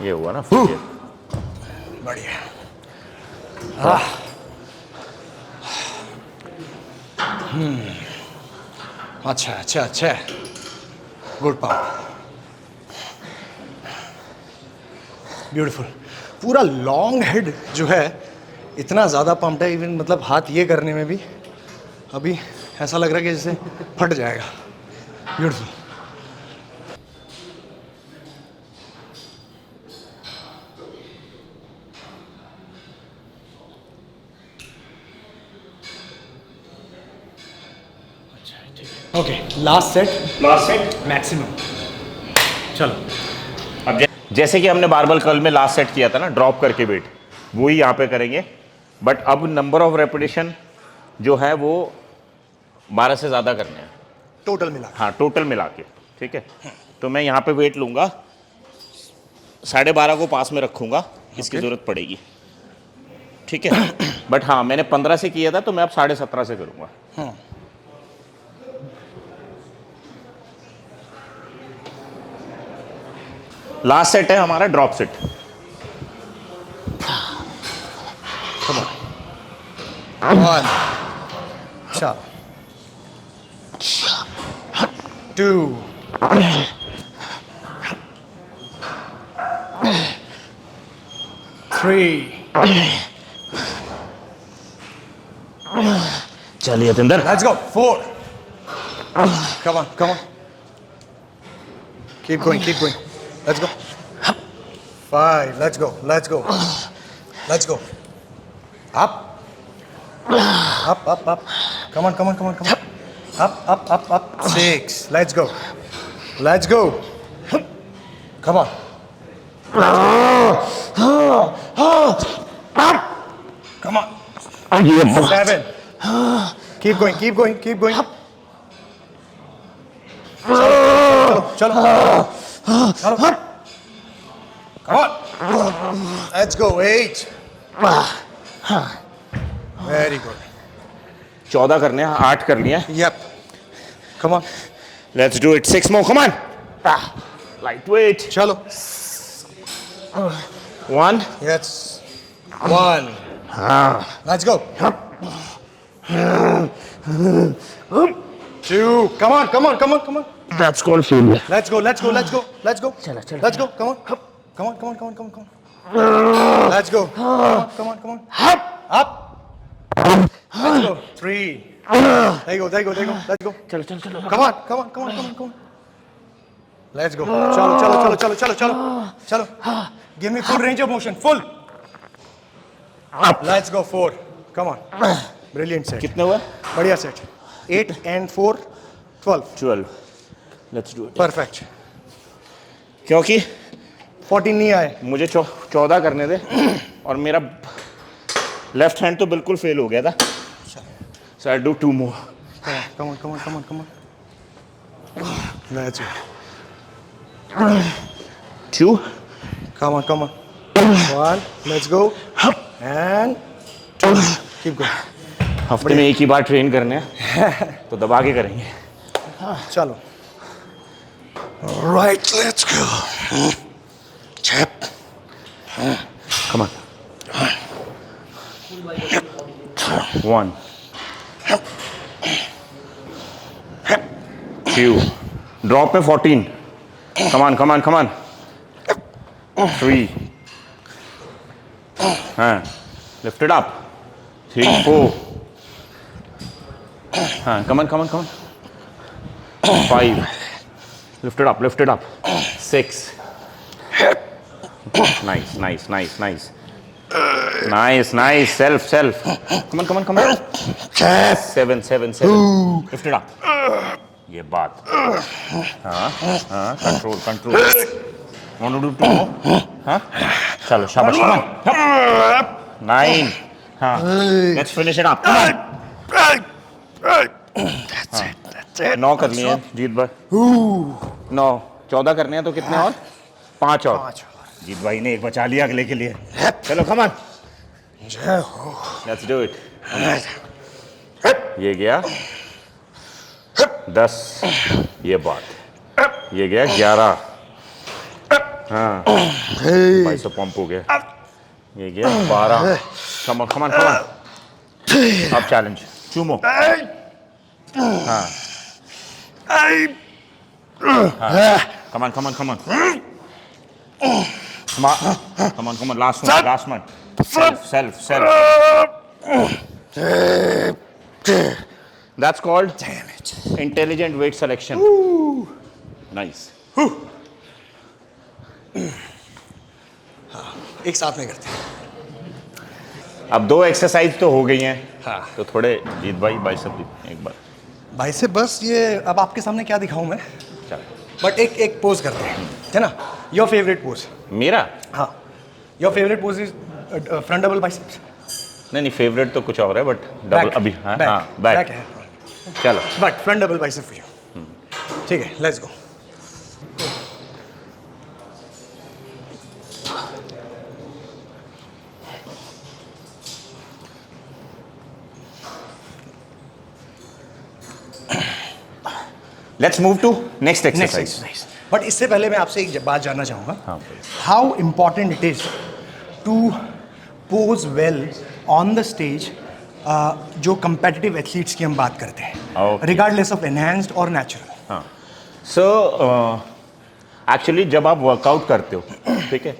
ये हुआ ना failure. बढ़िया. अच्छा. Good pump. Beautiful. पूरा long head जो है इतना ज़्यादा पम्प्ड है, इवन मतलब हाथ ये करने में भी अभी ऐसा लग रहा है कि जैसे फट जाएगा। Beautiful. Okay, last set maximum. चलो, अब जैसे कि हमने बारबल कर्ल में लास्ट सेट किया था ना, ड्रॉप करके वेट, वही यहाँ पे करेंगे। बट अब नंबर ऑफ रेपिटेशन जो है वो 12 से ज़्यादा करने हैं टोटल मिला। हाँ, टोटल मिला के। ठीक है, तो मैं यहाँ पे वेट लूँगा, 12.5 को पास में रखूँगा, इसकी ज़रूरत पड़ेगी। ठीक है, बट हाँ मैंने 15 से किया था, तो मैं अब 17.5 से करूँगा। लास्ट सेट है हमारा ड्रॉप सेट। One, chop. 2, 3. चलिए Atinder, Let's go. 4. Come on. Keep going. Let's go. 5. Let's go. Up. Come on. Up. 6. Let's go. Come on. Come on. 7. Keep going. चलो. Come on. Let's go. 8. Very good. 14 करने हैं, 8 कर लिया। Yep. Come on. Let's do it. 6 more. Come on. Lightweight. चलो. 1. Yes. 1. Let's go. 2. Come on. That's called failure. Let's go. चलो. Let's go. Come on. Let's go. Come on. Up. Let's go. 3. There you go. Let's go. चलो. Come on. Let's go. चलो. Give me full range of motion. Full. Up. Let's go. 4. Come on. Brilliant set. कितने हुए? बढ़िया set. 8 and 4. 12. 12. Let's do it. Perfect. क्योंकि 14 नहीं आए. मुझे 14 करने दे, और मेरा लेफ्ट हैंड तो बिल्कुल फेल हो गया था। So I do 2 more. Come on. Let's go. 2. Come on. 1. Let's go. And 2. Keep going. हफ्ते में एक ही बार ट्रेन करने हैं, तो दबा के करेंगे। चलो. Right. Let's go. Chap. Come on. 1. 2. Drop में 14. Come on. 3. हाँ. Lift it up. 3, 4. हाँ. Come on. 5. Lift it up. 6. Nice. Self. Come on. 7. Lift it up. ये बात. हाँ. Control. Want to do 2 more? हाँ. चलो, शाबाश. Come on. 9. हाँ. Let's finish it up. Come on. That's it. 9 करनी है, जीत भाई. 9. 14 करने हैं, तो कितने और? 5 और. जीत भाई ने एक बचा लिया अगले के लिए. चलो, come on. जय हो. Let's do it. ये गया 10. ये बात. ये गया 11. हाँ. 2200 पंप हो गया. ये गया 12. Come on. अब चैलेंज. 2 more. हाँ. Come on. Come on, last one. Self. That's called Damn it. intelligent weight selection. Nice. एक साथ में करते हैं। अब 2 एक्सरसाइज तो हो गई हैं। हाँ। तो थोड़े जीत भाई बाइसेप एक बार। भाई से बस ये अब आपके सामने क्या दिखाऊं मैं, चल। बट एक पोज करते हैं, है ना? Your favourite pose. मेरा हाँ, your favourite pose is front double biceps. नहीं फेवरेट तो कुछ और है बट डबल अभी हाँ बैक है, चलो but front double bicep for you. ठीक है, let's go. Let's move to next exercise. But इससे पहले मैं आपसे एक बात जानना चाहूँगा, हाँ। How important it is to pose well on the stage, जो कंपेटिटिव एथलीट्स की हम बात करते हैं, Okay. रिगार्डलेस ऑफ एनहांस्ड और नेचुरल। हाँ सो एक्चुअली जब आप वर्कआउट करते हो, ठीक है,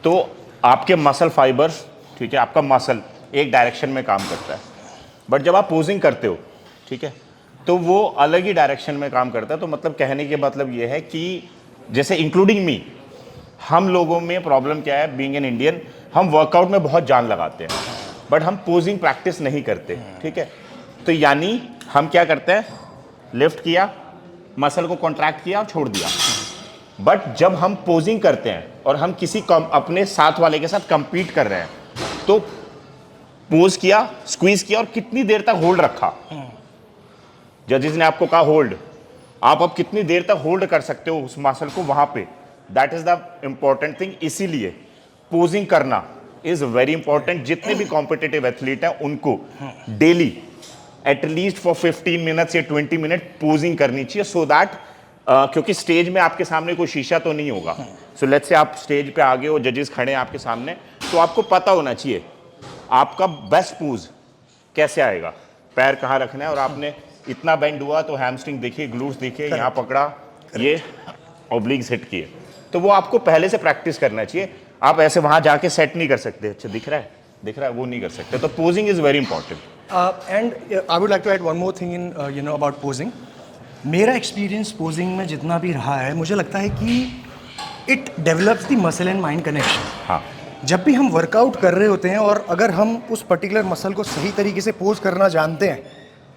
तो आपके मसल फाइबर्स, ठीक है, आपका मसल एक डायरेक्शन में काम करता है, बट जब आप पोजिंग करते हो, ठीक है, तो वो अलग ही डायरेक्शन में काम करता है। तो मतलब कहने के मतलब ये है कि जैसे इंक्लूडिंग मी, हम लोगों में प्रॉब्लम क्या है, बीइंग एन इंडियन, हम वर्कआउट में बहुत जान लगाते हैं बट हम पोजिंग प्रैक्टिस नहीं करते, ठीक है। तो यानी हम क्या करते हैं, लिफ्ट किया, मसल को कॉन्ट्रैक्ट किया और छोड़ दिया। बट जब हम पोजिंग करते हैं और हम किसी अपने साथ वाले के साथ कंपीट कर रहे हैं, तो पोज किया, स्क्वीज किया और कितनी देर तक होल्ड रखा, जजेस ने आपको कहा होल्ड, आप अब कितनी देर तक होल्ड कर सकते हो उस मसल को वहां पे, that is the important thing. इसीलिए पोजिंग करना इज वेरी इंपॉर्टेंट। जितने भी कॉम्पिटिटिव एथलीट हैं उनको डेली एटलीस्ट फॉर 15 मिनट्स या 20 मिनट पोजिंग करनी चाहिए, सो दैट क्योंकि स्टेज में आपके सामने कोई शीशा तो नहीं होगा। सो लेट्स से आप स्टेज पे आगे हो, जजेस खड़े हैं आपके सामने, तो आपको पता होना चाहिए आपका बेस्ट पोज कैसे आएगा, पैर कहाँ रखना है, और आपने इतना बेंड हुआ तो हैमस्ट्रिंग देखिए, ग्लूट्स देखिए, यहाँ पकड़ा, ये ऑब्लिक्स हिट किए, तो वो आपको पहले से प्रैक्टिस करना चाहिए। आप ऐसे वहां जाके सेट नहीं कर सकते, अच्छा दिख रहा है वो नहीं कर सकते। तो posing is very important. And I would like to add one more thing in you know about posing. मेरा एक्सपीरियंस पोजिंग में जितना भी रहा है, मुझे लगता है कि it develops the muscle and mind connection. हाँ, जब भी हम वर्कआउट कर रहे होते हैं और अगर हम उस पर्टिकुलर मसल को सही तरीके से पोज करना जानते हैं,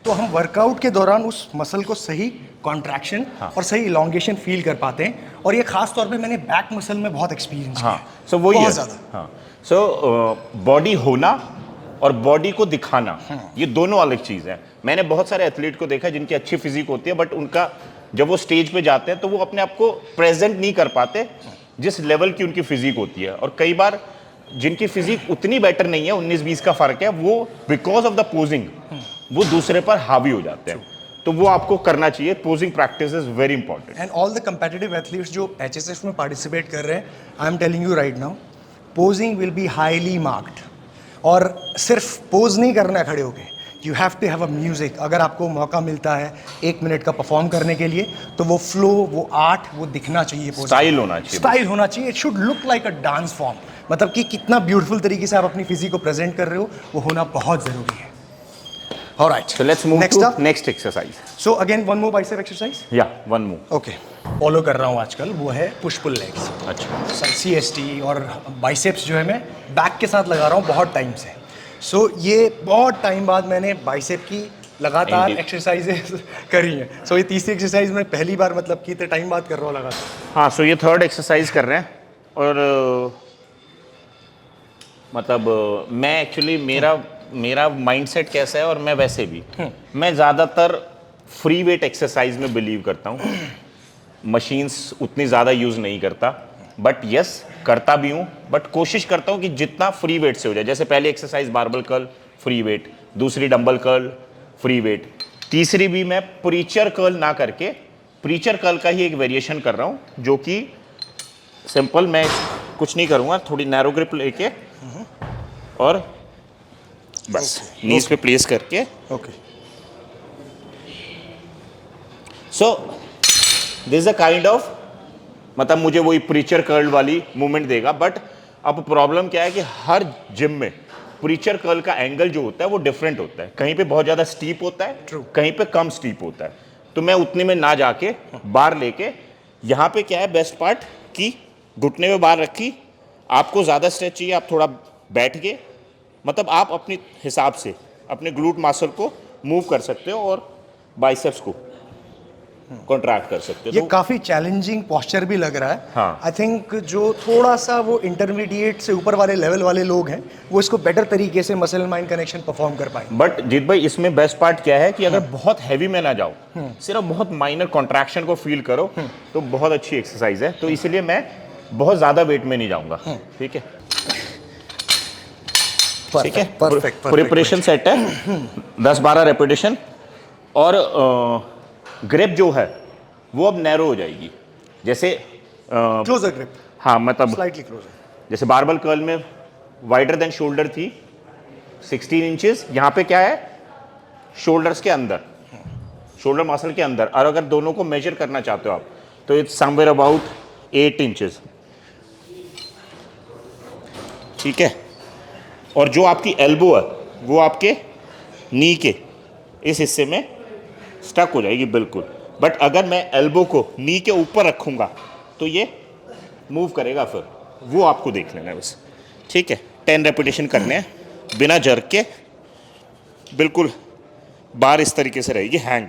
तो हम वर्कआउट के दौरान उस मसल को सही कॉन्ट्रैक्शन और सही इलोंगेशन फील कर पाते हैं। और ये खास तौर पे मैंने बैक मसल में बहुत एक्सपीरियंस किया है। सो वही बहुत है। ज़्यादा। हाँ, सो बॉडी होना और बॉडी को दिखाना, ये दोनों अलग चीज़ है। मैंने बहुत सारे एथलीट को देखा है जिनकी अच्छी फिजिक होती है, बट उनका जब वो स्टेज पे जाते हैं तो वो अपने आप को प्रेजेंट नहीं कर पाते जिस लेवल की उनकी फिजिक होती है। और कई बार जिनकी फिजिक उतनी बेटर नहीं है, 19-20 का फर्क है, वो बिकॉज ऑफ द पोजिंग वो दूसरे पर हावी हो जाते हैं। तो वो आपको करना चाहिए। Posing practice is very important. And all the competitive athletes जो HSF में पार्टिसिपेट कर रहे हैं, I am telling you right now, posing will be highly marked. और सिर्फ पोज नहीं करना है खड़े होके, you have to have a music. अगर आपको मौका मिलता है 1 मिनट का परफॉर्म करने के लिए, तो वो फ्लो, वो आर्ट, वो दिखना चाहिए, स्टाइल होना चाहिए, स्टाइल होना चाहिए। It should look like a dance form. मतलब कि कितना ब्यूटीफुल तरीके से आप अपनी फिजिक को प्रेजेंट कर रहे हो, वो होना बहुत जरूरी है। Alright. So let's move Next to up. next exercise. So again one more bicep exercise. Yeah, one more. Okay. Follow कर रहा हूँ आजकल, वो है पुश पुल लेग्स। अच्छा। CST और बाइसेप्स जो है मैं बैक के साथ लगा रहा हूँ बहुत टाइम से। सो ये बहुत टाइम बाद मैंने बाइसेप की लगातार एक्सरसाइजेस करी हैं। सो ये तीसरी एक्सरसाइज मैं पहली बार मतलब कि इतने टाइम बाद कर रहा हूँ लगातार। हाँ, सो ये थर्ड एक्सरसाइज कर रहे हैं। और मतलब मैं एक्चुअली मेरा माइंडसेट कैसा है, और मैं वैसे भी मैं ज़्यादातर फ्री वेट एक्सरसाइज में बिलीव करता हूँ। मशीन्स उतनी ज़्यादा यूज़ नहीं करता, बट यस करता भी हूँ, बट कोशिश करता हूँ कि जितना फ्री वेट से हो जाए। जैसे पहली exercise barbell curl free weight, दूसरी डंबल कर्ल फ्री वेट, तीसरी भी मैं प्रीचर कर्ल ना करके प्रीचर कर्ल का ही एक वेरिएशन कर रहा हूँ, जो कि सिंपल, मैं कुछ नहीं करूँगा, थोड़ी नैरो ग्रिप लेके और बस नीज पे प्लेस करके। Okay. So this a kind of, मतलब मुझे वही प्रीचर कर्ल वाली मूवमेंट देगा। बट अब प्रॉब्लम क्या है कि हर जिम में प्रीचर कर्ल का एंगल जो होता है वो डिफरेंट होता है। कहीं पे बहुत ज़्यादा स्टीप होता है, कहीं पे कम स्टीप होता है। तो मैं उतने में ना जाके बार लेके, यहाँ पे क्या है बेस्ट पार्ट कि घुटने में बार रखी, आपको ज़्यादा स्ट्रेच चाहिए आप थोड़ा बैठ के, मतलब आप अपने हिसाब से अपने ग्लूट मसल को मूव कर सकते हो और बाइसेप्स को कॉन्ट्रैक्ट कर सकते हो। ये तो काफी चैलेंजिंग पोस्चर भी लग रहा है। हाँ। आई थिंक जो थोड़ा सा वो इंटरमीडिएट से ऊपर वाले लेवल वाले लोग हैं वो इसको बेटर तरीके से मसल माइंड कनेक्शन परफॉर्म कर पाएंगे। बट जीत भाई इसमें बेस्ट पार्ट क्या है कि अगर बहुत हैवी में ना जाओ, सिर्फ बहुत माइनर कॉन्ट्रैक्शन को फील करो, तो बहुत अच्छी एक्सरसाइज है। तो इसलिए मैं बहुत ज्यादा वेट में नहीं जाऊंगा। ठीक है, ठीक है, परफेक्ट। प्रिपरेशन सेट है 10-12 रेपिटेशन। और ग्रिप जो है वो अब नैरो हो जाएगी। जैसे क्लोजर ग्रिप, हाँ, मतलब स्लाइटली क्लोजर। जैसे बारबल कर्ल में वाइडर देन शोल्डर थी 16 इंचेस, यहाँ पे क्या है शोल्डर्स के अंदर, शोल्डर मसल के अंदर। और अगर दोनों को मेजर करना चाहते हो आप तो इट्स समवेयर अबाउट 8 इंचेस। ठीक है, और जो आपकी एल्बो है वो आपके नी के इस हिस्से में स्टक हो जाएगी बिल्कुल। बट अगर मैं एल्बो को नी के ऊपर रखूंगा तो ये मूव करेगा, फिर वो आपको देख लेना है बस। ठीक है, 10 रेपिटेशन करने हैं बिना जर्क के, बिल्कुल बार इस तरीके से रहेगी hang.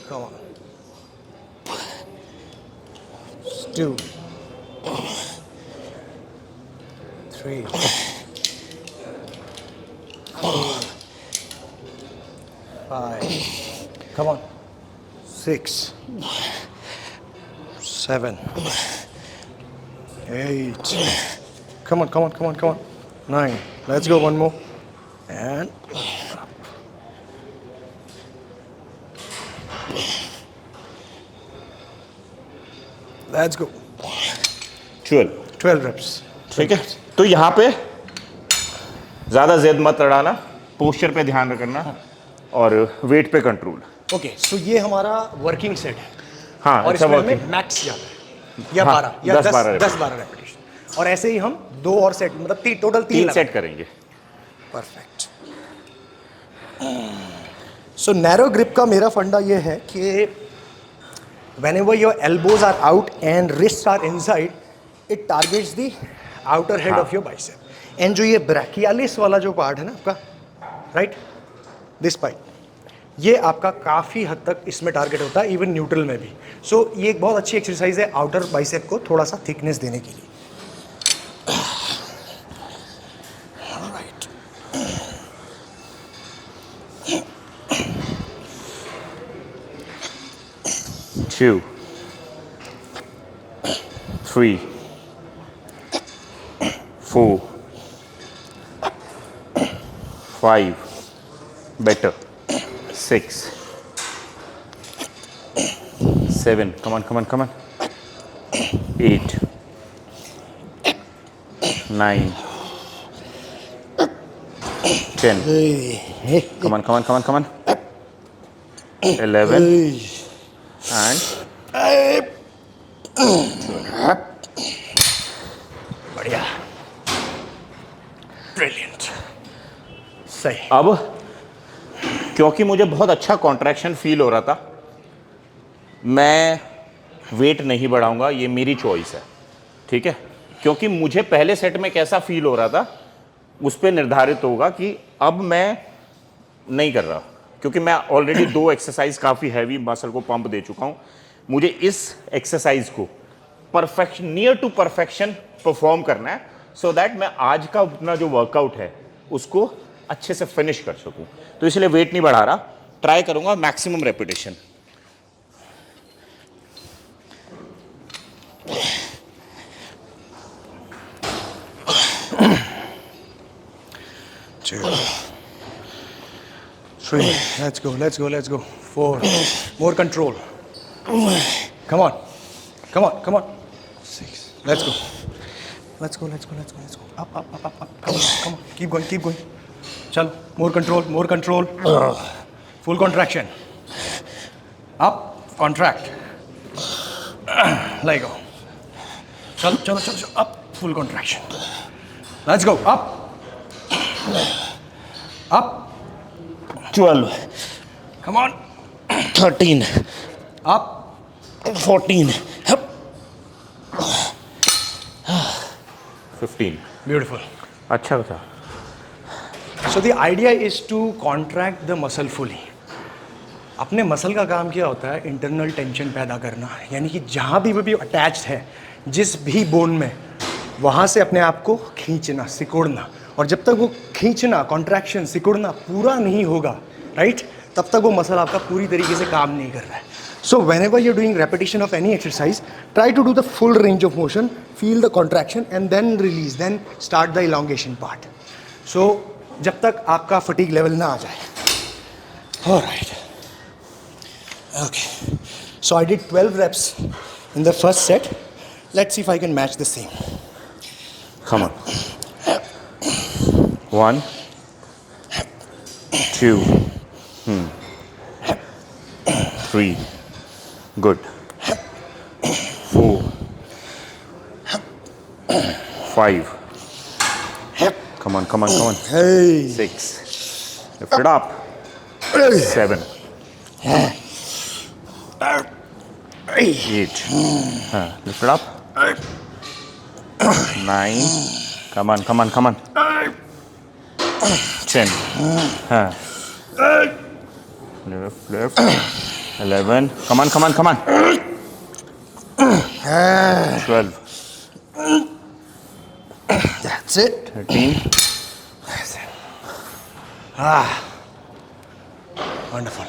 Come on. 2 3 4 5 come on 6 7 8 come on 9 let's go one more and let's go 12 reps। ठीक है, तो यहाँ पे ज़्यादा जिद मत लड़ाना, पोस्चर पे ध्यान रखना और वेट पे कंट्रोल। ओके सो ये हमारा वर्किंग सेट है। हाँ, और अच्छा इसमें वर्किंग। हमें मैक्स जाता है या हाँ, 12 या 10-12 10-12 रेपिटेशन। और ऐसे ही हम 2 और सेट, मतलब टोटल 3 सेट करेंगे। परफेक्ट। सो नैरो ग्रिप का मेरा फंडा ये है कि whenever your elbows are out and wrists are inside, it targets the outer head of your bicep. And जो ये brachialis वाला जो पार्ट है ना आपका, राइट, दिस पार्ट, ये आपका काफ़ी हद तक इसमें टारगेट होता है, इवन न्यूट्रल में भी। सो ये एक बहुत अच्छी एक्सरसाइज है आउटर बाइसेप को थोड़ा सा थिकनेस देने के लिए। Two, 3, 4, 5, better, 6, 7, come on, 8, 9, 10, come on, 11, and बढ़िया, ब्रिलियंट, सही। अब क्योंकि मुझे बहुत अच्छा कॉन्ट्रैक्शन फील हो रहा था, मैं वेट नहीं बढ़ाऊंगा, ये मेरी चॉइस है। ठीक है, क्योंकि मुझे पहले सेट में कैसा फील हो रहा था उस पर निर्धारित होगा कि अब मैं नहीं कर रहा, क्योंकि मैं ऑलरेडी 2 एक्सरसाइज काफ़ी हैवी मसल को पंप दे चुका हूँ। मुझे इस एक्सरसाइज को perfection, near to perfection perform करना है, सो दैट मैं आज का अपना जो वर्कआउट है उसको अच्छे से फिनिश कर सकूँ। तो इसलिए वेट नहीं बढ़ा रहा, ट्राई करूँगा maximum repetition. Three. Let's go. 4. More control. Come on. 6. Let's go. Up. Come on. Keep going. Chalo. More control. Full contraction. Up. Contract. Let go. चलो चलो चलो चलो up. Full contraction. Let's go. Up. Up. 12, Come on. 13, Up. 14, 15. Beautiful. अच्छा था. So the idea is to contract the muscle fully. अपने muscle का काम क्या होता है? इंटरनल टेंशन पैदा करना, यानी कि जहाँ भी अटैच्ड है जिस भी बोन में, वहाँ से अपने आप को खींचना, सिकुड़ना. और जब तक वो खींचना, कॉन्ट्रैक्शन, सिकुड़ना पूरा नहीं होगा, राइट, तब तक वो मसल आपका पूरी तरीके से काम नहीं कर रहा है. So whenever you're doing repetition of any exercise, try to do the full range of motion, feel the contraction and then release, then start the elongation part. So जब तक आपका fatigue level ना आ जाए. Alright. Okay. So I did 12 reps in the first set. Let's see if I can match the same. Come on. 1, 2, 3. Good. 4, 5. Come on, come on, come on. Hey. 6. Lift it up. 7. 8. Lift it up. 9. Come on, come on, come on. 10. Left. 11. Come on, come on, come on. 12. That's it. 13. Wonderful.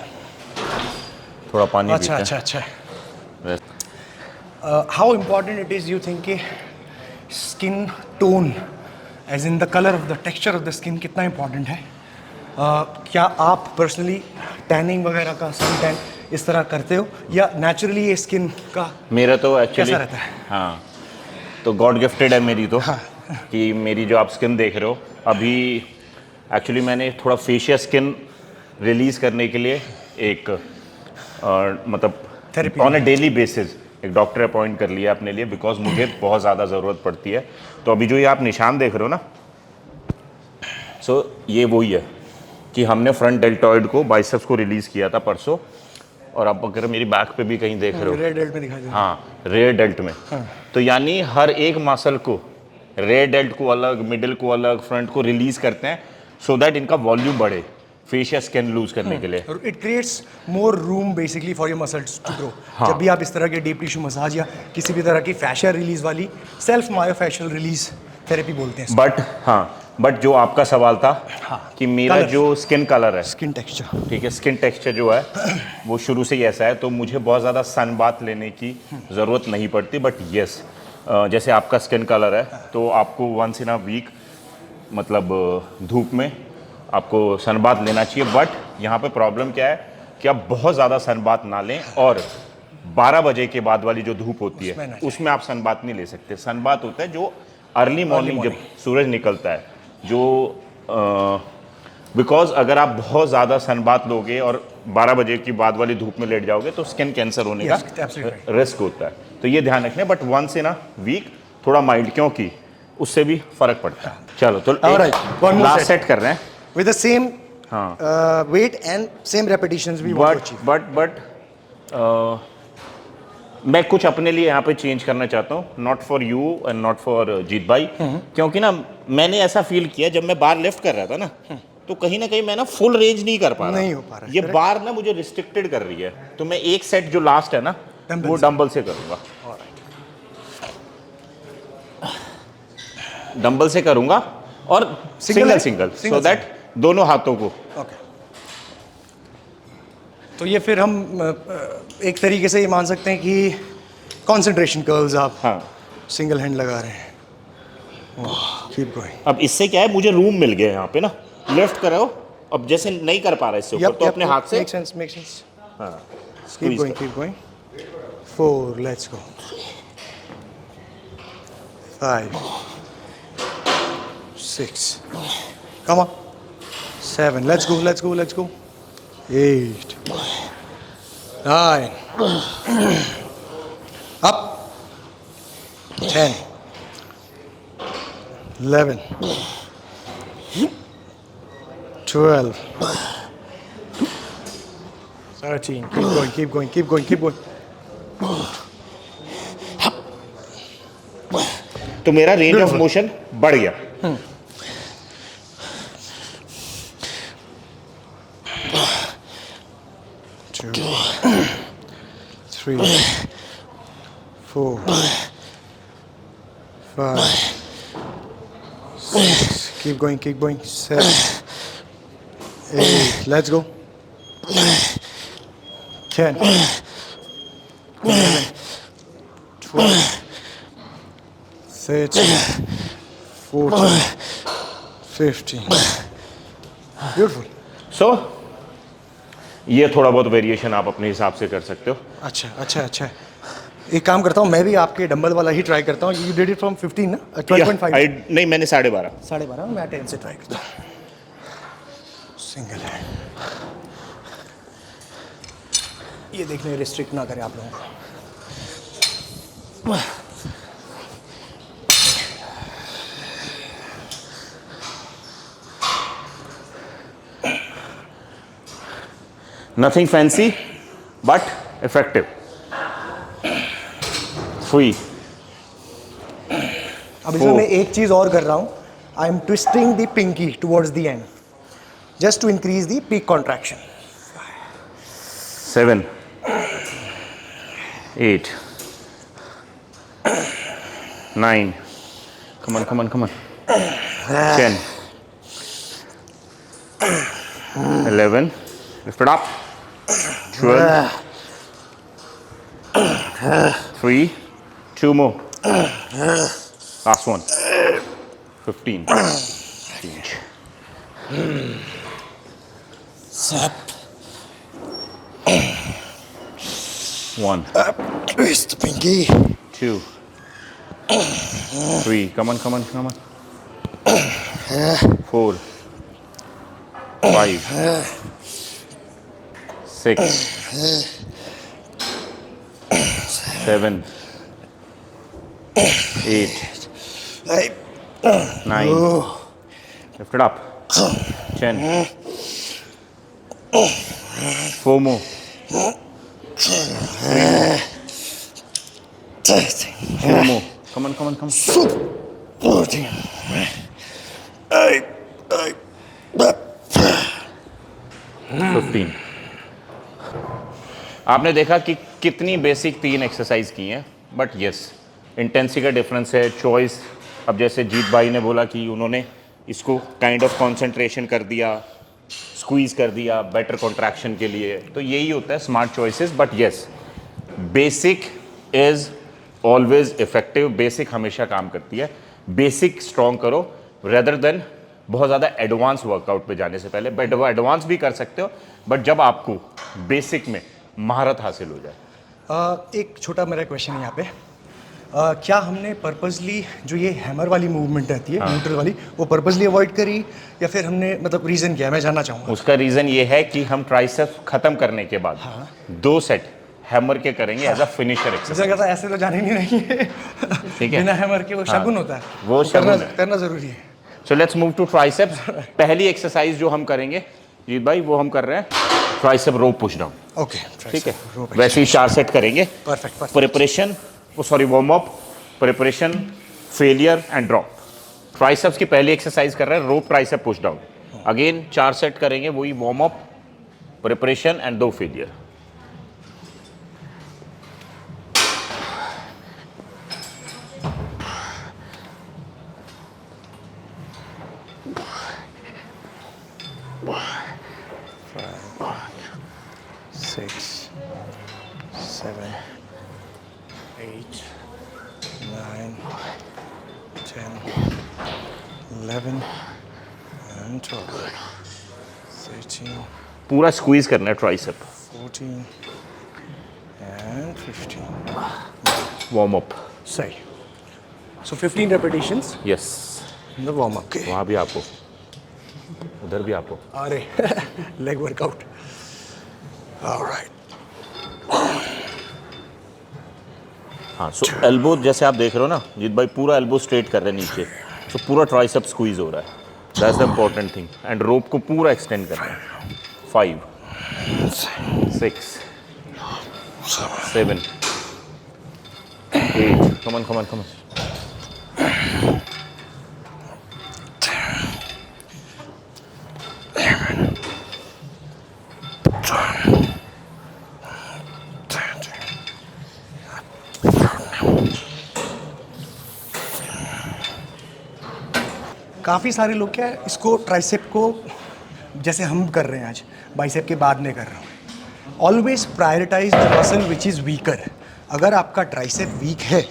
थोड़ा पानी अच्छा पीते अच्छा अच्छा. हैं. How important it is you think कि skin tone, as in the color of the texture of the skin कितना important है? क्या आप पर्सनली टैनिंग वगैरह का, सन टैन इस तरह करते हो, या नेचुरली ये स्किन का मेरा तो एक्चुअली कैसा रहता है? हाँ, तो गॉड गिफ्टेड है मेरी तो. कि मेरी जो आप स्किन देख रहे हो अभी, एक्चुअली मैंने थोड़ा फेशियल स्किन रिलीज करने के लिए एक मतलब Therapy. On a daily basis एक डॉक्टर अपॉइंट कर लिया अपने लिए, बिकॉज मुझे बहुत ज़्यादा ज़रूरत पड़ती है. तो अभी जो ये आप निशान देख रहे हो ना, सो ये वही है कि हमने फ्रंट डेल्टॉइड को, बाइसेप्स को रिलीज़ किया था परसों. और आप अगर मेरी बैक पे भी कहीं देख रहे हो, रेड डेल्ट में दिखाई दे रहा है. हाँ, रेयर डेल्ट में. तो यानी हर एक मसल को, रेयर डेल्ट को अलग, मिडिल को अलग, फ्रंट को रिलीज करते हैं, सो दैट इनका वॉल्यूम बढ़े फेशियल स्किन लूज करने के लिए. It creates more room basically for your muscles to grow. जब भी आप इस तरह के डीप टिश्यू मसाज या किसी भी तरह की फैशियल रिलीज वाली, सेल्फ मायोफैशियल रिलीज थेरेपी बोलते हैं. बट जो आपका सवाल था कि मेरा Colour. जो स्किन कलर है, स्किन टेक्सचर. ठीक है, स्किन टेक्सचर जो है वो शुरू से ही ऐसा है, तो मुझे बहुत ज़्यादा सन बाथ लेने की ज़रूरत नहीं पड़ती. बट येस, जैसे आपका स्किन कलर है तो आपको वंस इन अ वीक मतलब धूप में आपको सन बाथ लेना चाहिए. बट यहाँ पे प्रॉब्लम क्या है कि आप बहुत ज़्यादा सन बाथ ना लें, और 12 बजे के बाद वाली जो धूप होती है उसमें आप सन बाथ नहीं ले सकते. सन बाथ होता है जो अर्ली मॉर्निंग जब सूरज निकलता है, जो बिकॉज अगर आप बहुत ज़्यादा सन बाथ लोगे और 12 बजे की बाद वाली धूप में लेट जाओगे तो स्किन कैंसर होने का रिस्क होता है. तो ये ध्यान रखना. But once in a week थोड़ा माइल्ड, क्योंकि उससे भी फर्क पड़ता है. चलो तो लास्ट सेट कर रहे हैं with the same weight and same repetitions we want to achieve. But मैं कुछ अपने लिए यहाँ पे चेंज करना चाहता हूँ, not for you and not for Jeet भाई. क्योंकि ना मैंने ऐसा फील किया जब मैं बार लिफ्ट कर रहा था ना, तो कहीं ना कहीं मैं ना फुल रेंज नहीं कर पा रहा. नहीं हो पा रहा है. ये बार ना मुझे रिस्ट्रिक्टेड कर रही है. तो मैं एक सेट जो लास्ट है ना वो डंबल से करूँगा. डंबल से करूँगा और सिंगल सो दैट दोनों हाथों को. ओके. तो ये फिर हम एक तरीके से ये मान सकते हैं कि कंसंट्रेशन कर्ल्स आप सिंगल हैंड लगा रहे हैं. Keep going. अब इससे क्या है, मुझे रूम मिल गया यहाँ पे ना, लिफ्ट करो. अब जैसे नहीं कर पा रहा इससे ऊपर, तो अपने हाथ से मेक सेंस. हाँ, keep going. 4, let's go. 5, 6, come on. 7, let's go. 8, 9, up. 10, 11, 12, 13. Keep going, keep going, keep going, keep going. तो मेरा रेंज ऑफ मोशन बढ़ गया। Two, 3, 4, 5, 6. Keep going, keep going. 7, 8. Let's go. 10, 11, 12, 13, 14, 15. Beautiful. सो ये थोड़ा बहुत वेरिएशन आप अपने हिसाब से कर सकते हो। अच्छा अच्छा अच्छा। एक काम करता हूँ, मैं भी आपके डंबल वाला ही ट्राई करता हूँ। यू डिड इट फ्रॉम 15 ना? 12.5 नहीं, मैंने 12.5। 12.5। मैं 10 से ट्राई करता हूँ। सिंगल है, ये देखने रिस्ट्रिक्ट ना करें आप लोगों को। Nothing fancy but effective. 3। अब इसमें मैं एक चीज और कर रहा हूँ। I am twisting the pinky towards the end just to increase the peak contraction. 7, 8, 9. Come on, come on, come on. 10, 11. Lift it up. 12. 3. 2 more. Last one. 15. 1, Twist the pinky. 2, 3. Come on, come on, come on. 4, 5, 6, 7, 8, 9. Lift it up. 10. 4 more. 2 more. Come on, come on, come on. 14. 15. आपने देखा कि कितनी basic 3 exercise की हैं, but yes intensity का difference है, choice. अब जैसे जीत भाई ने बोला कि उन्होंने इसको काइंड ऑफ कंसंट्रेशन कर दिया, स्क्वीज कर दिया बेटर कॉन्ट्रैक्शन के लिए, तो यही होता है smart choices. But yes basic is always effective. Basic हमेशा काम करती है। बेसिक स्ट्रॉन्ग करो रेदर देन बहुत ज़्यादा एडवांस वर्कआउट पे जाने से पहले। बट वो एडवांस भी कर सकते हो, बट जब आपको बेसिक में महारत हासिल हो जाए। एक छोटा मेरा क्वेश्चन है यहाँ पे। क्या हमने पर्पसली जो ये हैमर वाली मूवमेंट रहती है, न्यूट्रल वाली, वो पर्पसली अवॉइड करी या फिर हमने मतलब रीज़न क्या है? मैं जानना चाहूँगा। उसका रीज़न ये है कि हम ट्राइसेप्स खत्म करने के बाद 2 सेट हैमर के करेंगे एज अ फिनिशर एक्सरसाइज। मुझे कहता है ऐसे तो जाने नहीं है। ठीक है, बिना हैमर के वो शगुन होता है, वो शगुन है। करना ज़रूरी है। So let's move to triceps. पहली एक्सरसाइज जो हम करेंगे जीत भाई, वो हम कर रहे हैं tricep rope push down. Okay, ठीक है, वैसे ही 4 सेट करेंगे। Perfect. Preparation, sorry warm up, preparation, failure and drop. Triceps की पहली एक्सरसाइज कर रहे हैं rope tricep push down. Again 4 set करेंगे, वही warm up, preparation and 2 failure. Six, 7, 8, 9, 10, 11, and 12, 13, पूरा स्क्वीज करना है ट्राइसेप। 14, and 15. Warm up. सही। So 15 repetitions yes, in the warm up. Okay. वहाँ भी आपको, उधर भी आपको। अरे leg workout. All right. हाँ, सो एल्बो जैसे आप देख रहे हो ना जीत भाई, पूरा एल्बो स्ट्रेट कर रहे हैं नीचे, तो पूरा ट्राइसेप स्क्वीज हो रहा है, that's the important thing. And rope को पूरा एक्सटेंड कर रहे हैं। 5 6 7 8 come on come on come on. काफ़ी सारे लोग क्या है इसको ट्राइसेप को जैसे हम कर रहे हैं आज, बाइसेप के बाद में कर रहा हूँ। Always prioritise the muscle which is weaker. अगर आपका ट्राइसेप वीक है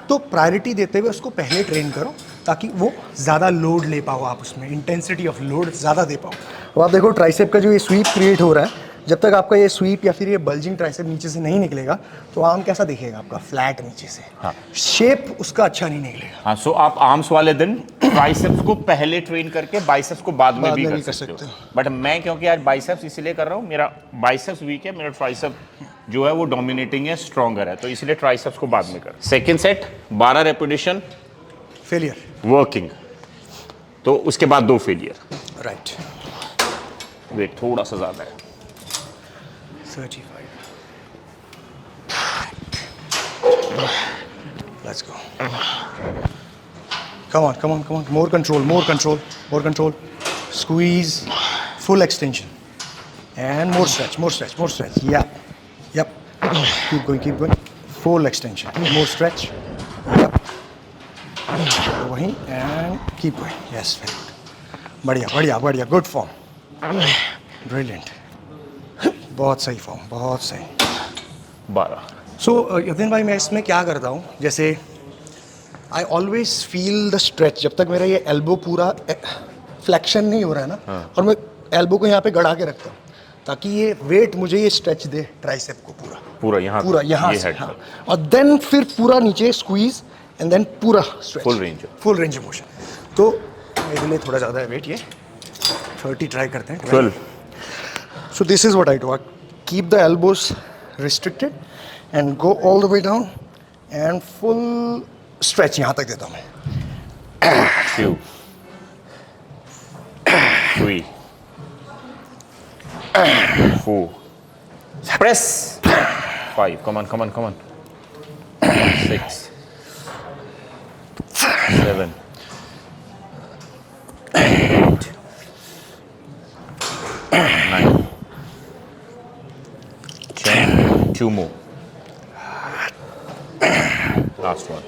तो प्रायोरिटी देते हुए उसको पहले ट्रेन करो ताकि वो ज़्यादा लोड ले पाओ, आप उसमें इंटेंसिटी ऑफ लोड ज़्यादा दे पाओ। अब आप देखो ट्राइसेप का जो ये स्वीप क्रिएट हो रहा है, जब तक आपका ये स्वीप या फिर ये बल्जिंग ट्राइसेप नीचे से नहीं निकलेगा तो आर्म कैसा दिखेगा आपका, फ्लैट नीचे से। हाँ, शेप उसका अच्छा नहीं निकलेगा। हाँ, सो आप आर्म्स वाले दिन ट्राइसेप्स को पहले ट्रेन करके बाइसेप्स को बाद में भी कर सकते हो। बट मैं क्योंकि आज बाइसेप्स इसलिए कर रहा हूँ, मेरा बाइसेप्स वीक है, मेरा ट्राइसेप जो है वो डोमिनेटिंग है, स्ट्रॉन्गर है, तो इसलिए ट्राइसेप्स को बाद में कर। Second set 12 repetition failure working, तो उसके बाद 2 फेलियर। राइट। वेट थोड़ा सा ज़्यादा है। 35. Let's go. Come on, come on, come on. More control, more control, more control. Squeeze, full extension. And more stretch, more stretch, more stretch. Yeah. Yep. Keep going, keep going. Full extension. More stretch. Yep. वहीं and keep going. Yes, very good. बढ़िया, बढ़िया, बढ़िया. Good form. Brilliant. बहुत सही form, बहुत सही। 12। सो यतिन भाई, मैं इसमें क्या करता हूँ, जैसे I always feel the stretch जब तक मेरा ये एल्बो पूरा फ्लेक्शन नहीं हो रहा है ना, और मैं एल्बो को यहाँ पे गड़ा के रखता हूँ ताकि ये वेट मुझे ये स्ट्रेच दे ट्राइसेप को पूरा यहाँ से, हाँ। और देन फिर पूरा नीचे स्क्वीज एंड देन पूरा stretch, full range of motion. तो मेरे लिए थोड़ा ज़्यादा है वेट, ये 30 ट्राई करते हैं। 12। So this is what I do. I keep the elbows restricted and go all the way down and full stretch यहाँ तक देता हूँ मैं। 2 3 4 press 5 come on come on come on 6 7 8 9 10 2 more last one।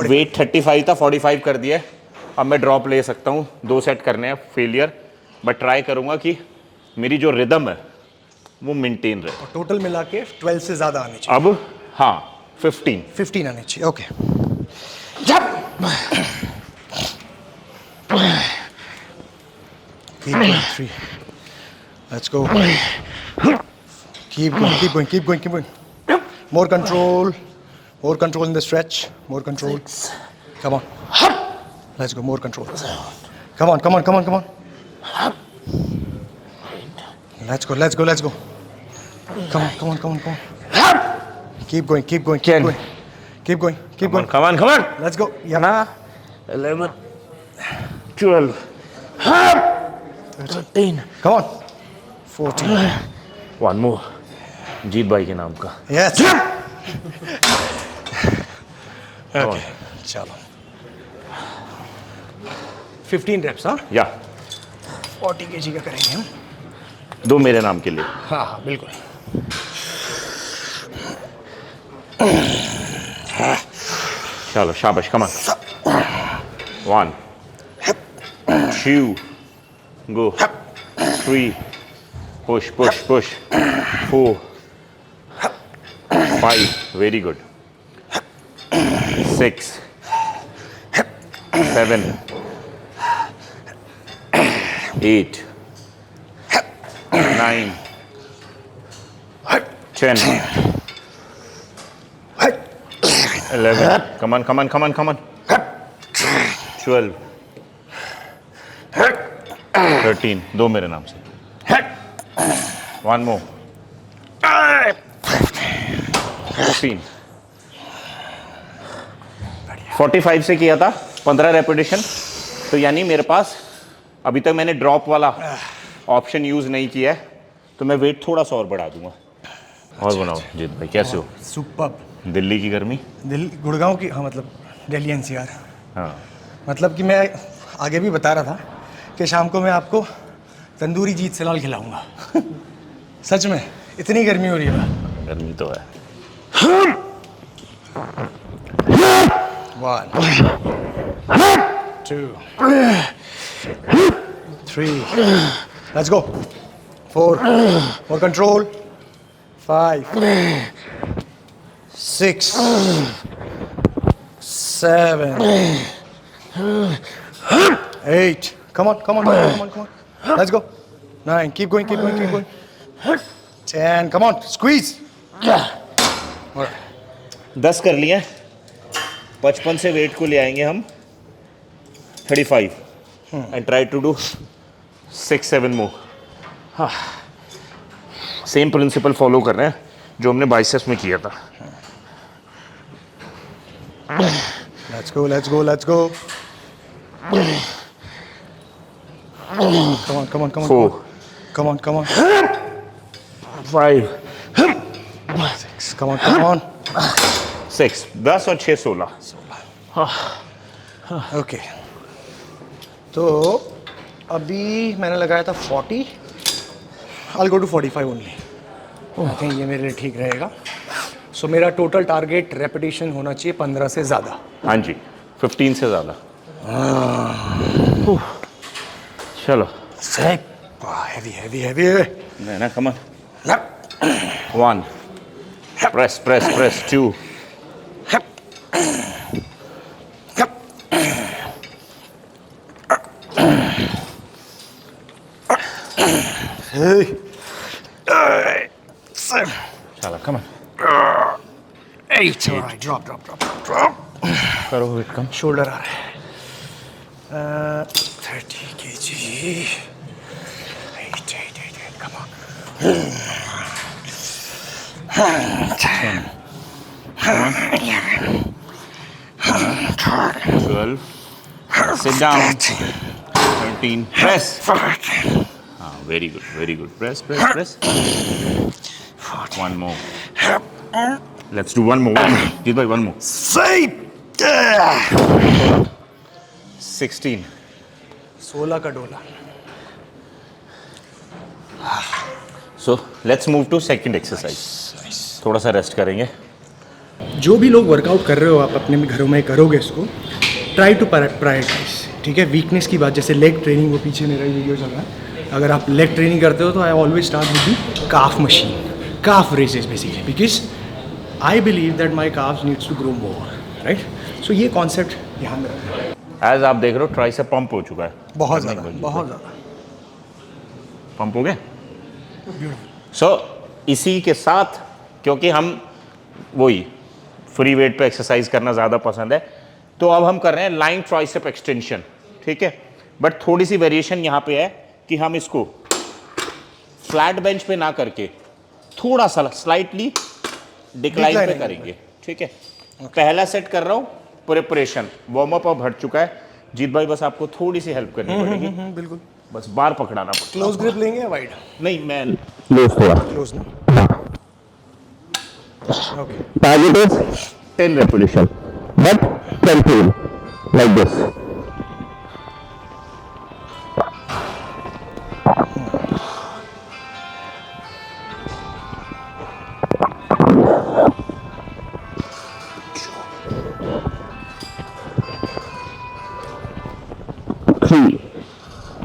Wait 35 था, 45 कर दिया। अब मैं ड्रॉप ले सकता हूँ, 2 सेट करने हैं फेलियर, बट ट्राई करूँगा कि मेरी जो रिदम है वो मेंटेन रहे। और टोटल मिला के 12 से ज़्यादा आने चाहिए। अब हाँ 15 आने चाहिए। Okay. Keep going, 3. Let's go. Keep going, keep going, keep going, keep going. More control in the stretch, more control. Come on. Let's go, more control. Come on, come on, come on, come on. Let's go, let's go, let's go. Come on, come on, come on, come on. Keep going, keep going, keep going. Keep going, keep going. come on come on Let's go. Yeah. 11 12 13 Come on. 14. One more जीत भाई के नाम का। Yes. Okay. चलो 15 reps, हाँ? या 40 kg का करेंगे हम। 2 मेरे नाम के लिए। हाँ हाँ बिल्कुल। चलो शाबाश, कम on. 1 2 go 3 push push push 4 5 very good 6 7 8 9 10 11 come on come on come on come on 12 13 2 मेरे नाम से। 1 more 16 45 से किया था 15 रेपिटेशन, तो यानी मेरे पास अभी तक मैंने ड्रॉप वाला ऑप्शन यूज नहीं किया है, तो मैं वेट थोड़ा सा और बढ़ा दूंगा। और बनाओ जीत भाई, कैसे हो? सुपर्ब। दिल्ली की गर्मी? दिल्ली गुड़गांव की, हाँ मतलब दिल्ली एनसीआर। हाँ, मतलब कि मैं आगे भी बता रहा था कि शाम को मैं आपको तंदूरी जीत सलाल खिलाऊंगा। सच में इतनी गर्मी हो रही है। गर्मी तो है। 1 2 3 let's go. 4 more control। 5 6 7 8 come on come on come on come on come on let's go। 9 keep going keep going keep going। 10 come on squeeze। 10 कर लिए। 55 से वेट को ले आएंगे हम 35 एंड ट्राई टू डू 6-7 मोर। हाँ, सेम प्रिंसिपल फॉलो कर रहे हैं जो हमने बाइसेप्स में किया था। let's go let's go let's go। come on come on come on 4 come on come on 5 6 come on 6 10 और 6 16। ओके तो अभी मैंने लगाया था 40। I'll go to 45 only. I think ये मेरे लिए ठीक रहेगा। सो मेरा टोटल टारगेट रेपिटेशन होना चाहिए 15 से ज़्यादा। हाँ जी, 15 से ज़्यादा। चलो हैवी हैवी हैवी। नहीं ना, कम ऑन। 1 प्रेस प्रेस प्रेस 2 चलो कम 8 alright drop drop drop drop। करो वेट कम। शोल्डर आ रहा है 30 kg। 8 come on। 12 sit down। 13 press। हाँ, very good press press press। 1 more। let's do one more जीत भाई, 1 more। 16 16 का डोला। so let's move to second exercise। थोड़ा सा रेस्ट करेंगे। जो भी लोग वर्कआउट कर रहे हो आप अपने घरों में करोगे इसको, ट्राई टू प्रायोरिटाइज। ठीक है, वीकनेस की बात, जैसे लेग ट्रेनिंग, वो पीछे मेरा वीडियो चल रहा है, अगर आप लेग ट्रेनिंग करते हो तो I always start with the calf machine, calf raises basically, because I believe that my calf needs to grow more, right. So ये कॉन्सेप्ट ध्यान में रखना। एज आप देख रहे हो ट्राइसेप पंप हो चुका है, बहुत ज़्यादा पंप हो गया। सो इसी के साथ, क्योंकि हम वही फ्री वेट पे एक्सरसाइज करना ज़्यादा पसंद है, तो अब हम कर रहे हैं लाइन ट्राइसेप एक्सटेंशन। ठीक है, बट थोड़ी सी वेरिएशन यहाँ पे है कि हम इसको फ्लैट बेंच पे ना करके थोड़ा सा स्लाइटली डिक्लाइन पे करेंगे। ठीक है, पहला सेट कर रहा हूँ, प्रिपरेशन वार्म अप अब हट चुका है। जीत भाई बस आपको थोड़ी सी हेल्प करनी पड़ेगी। बिल्कुल, बस बार पकड़ाना पड़ेगा। क्लोज ग्रिप लेंगे या वाइड? नहीं, मैं क्लोज थोड़ा क्लोज ना। Okay, target is 10 repetition but control like this।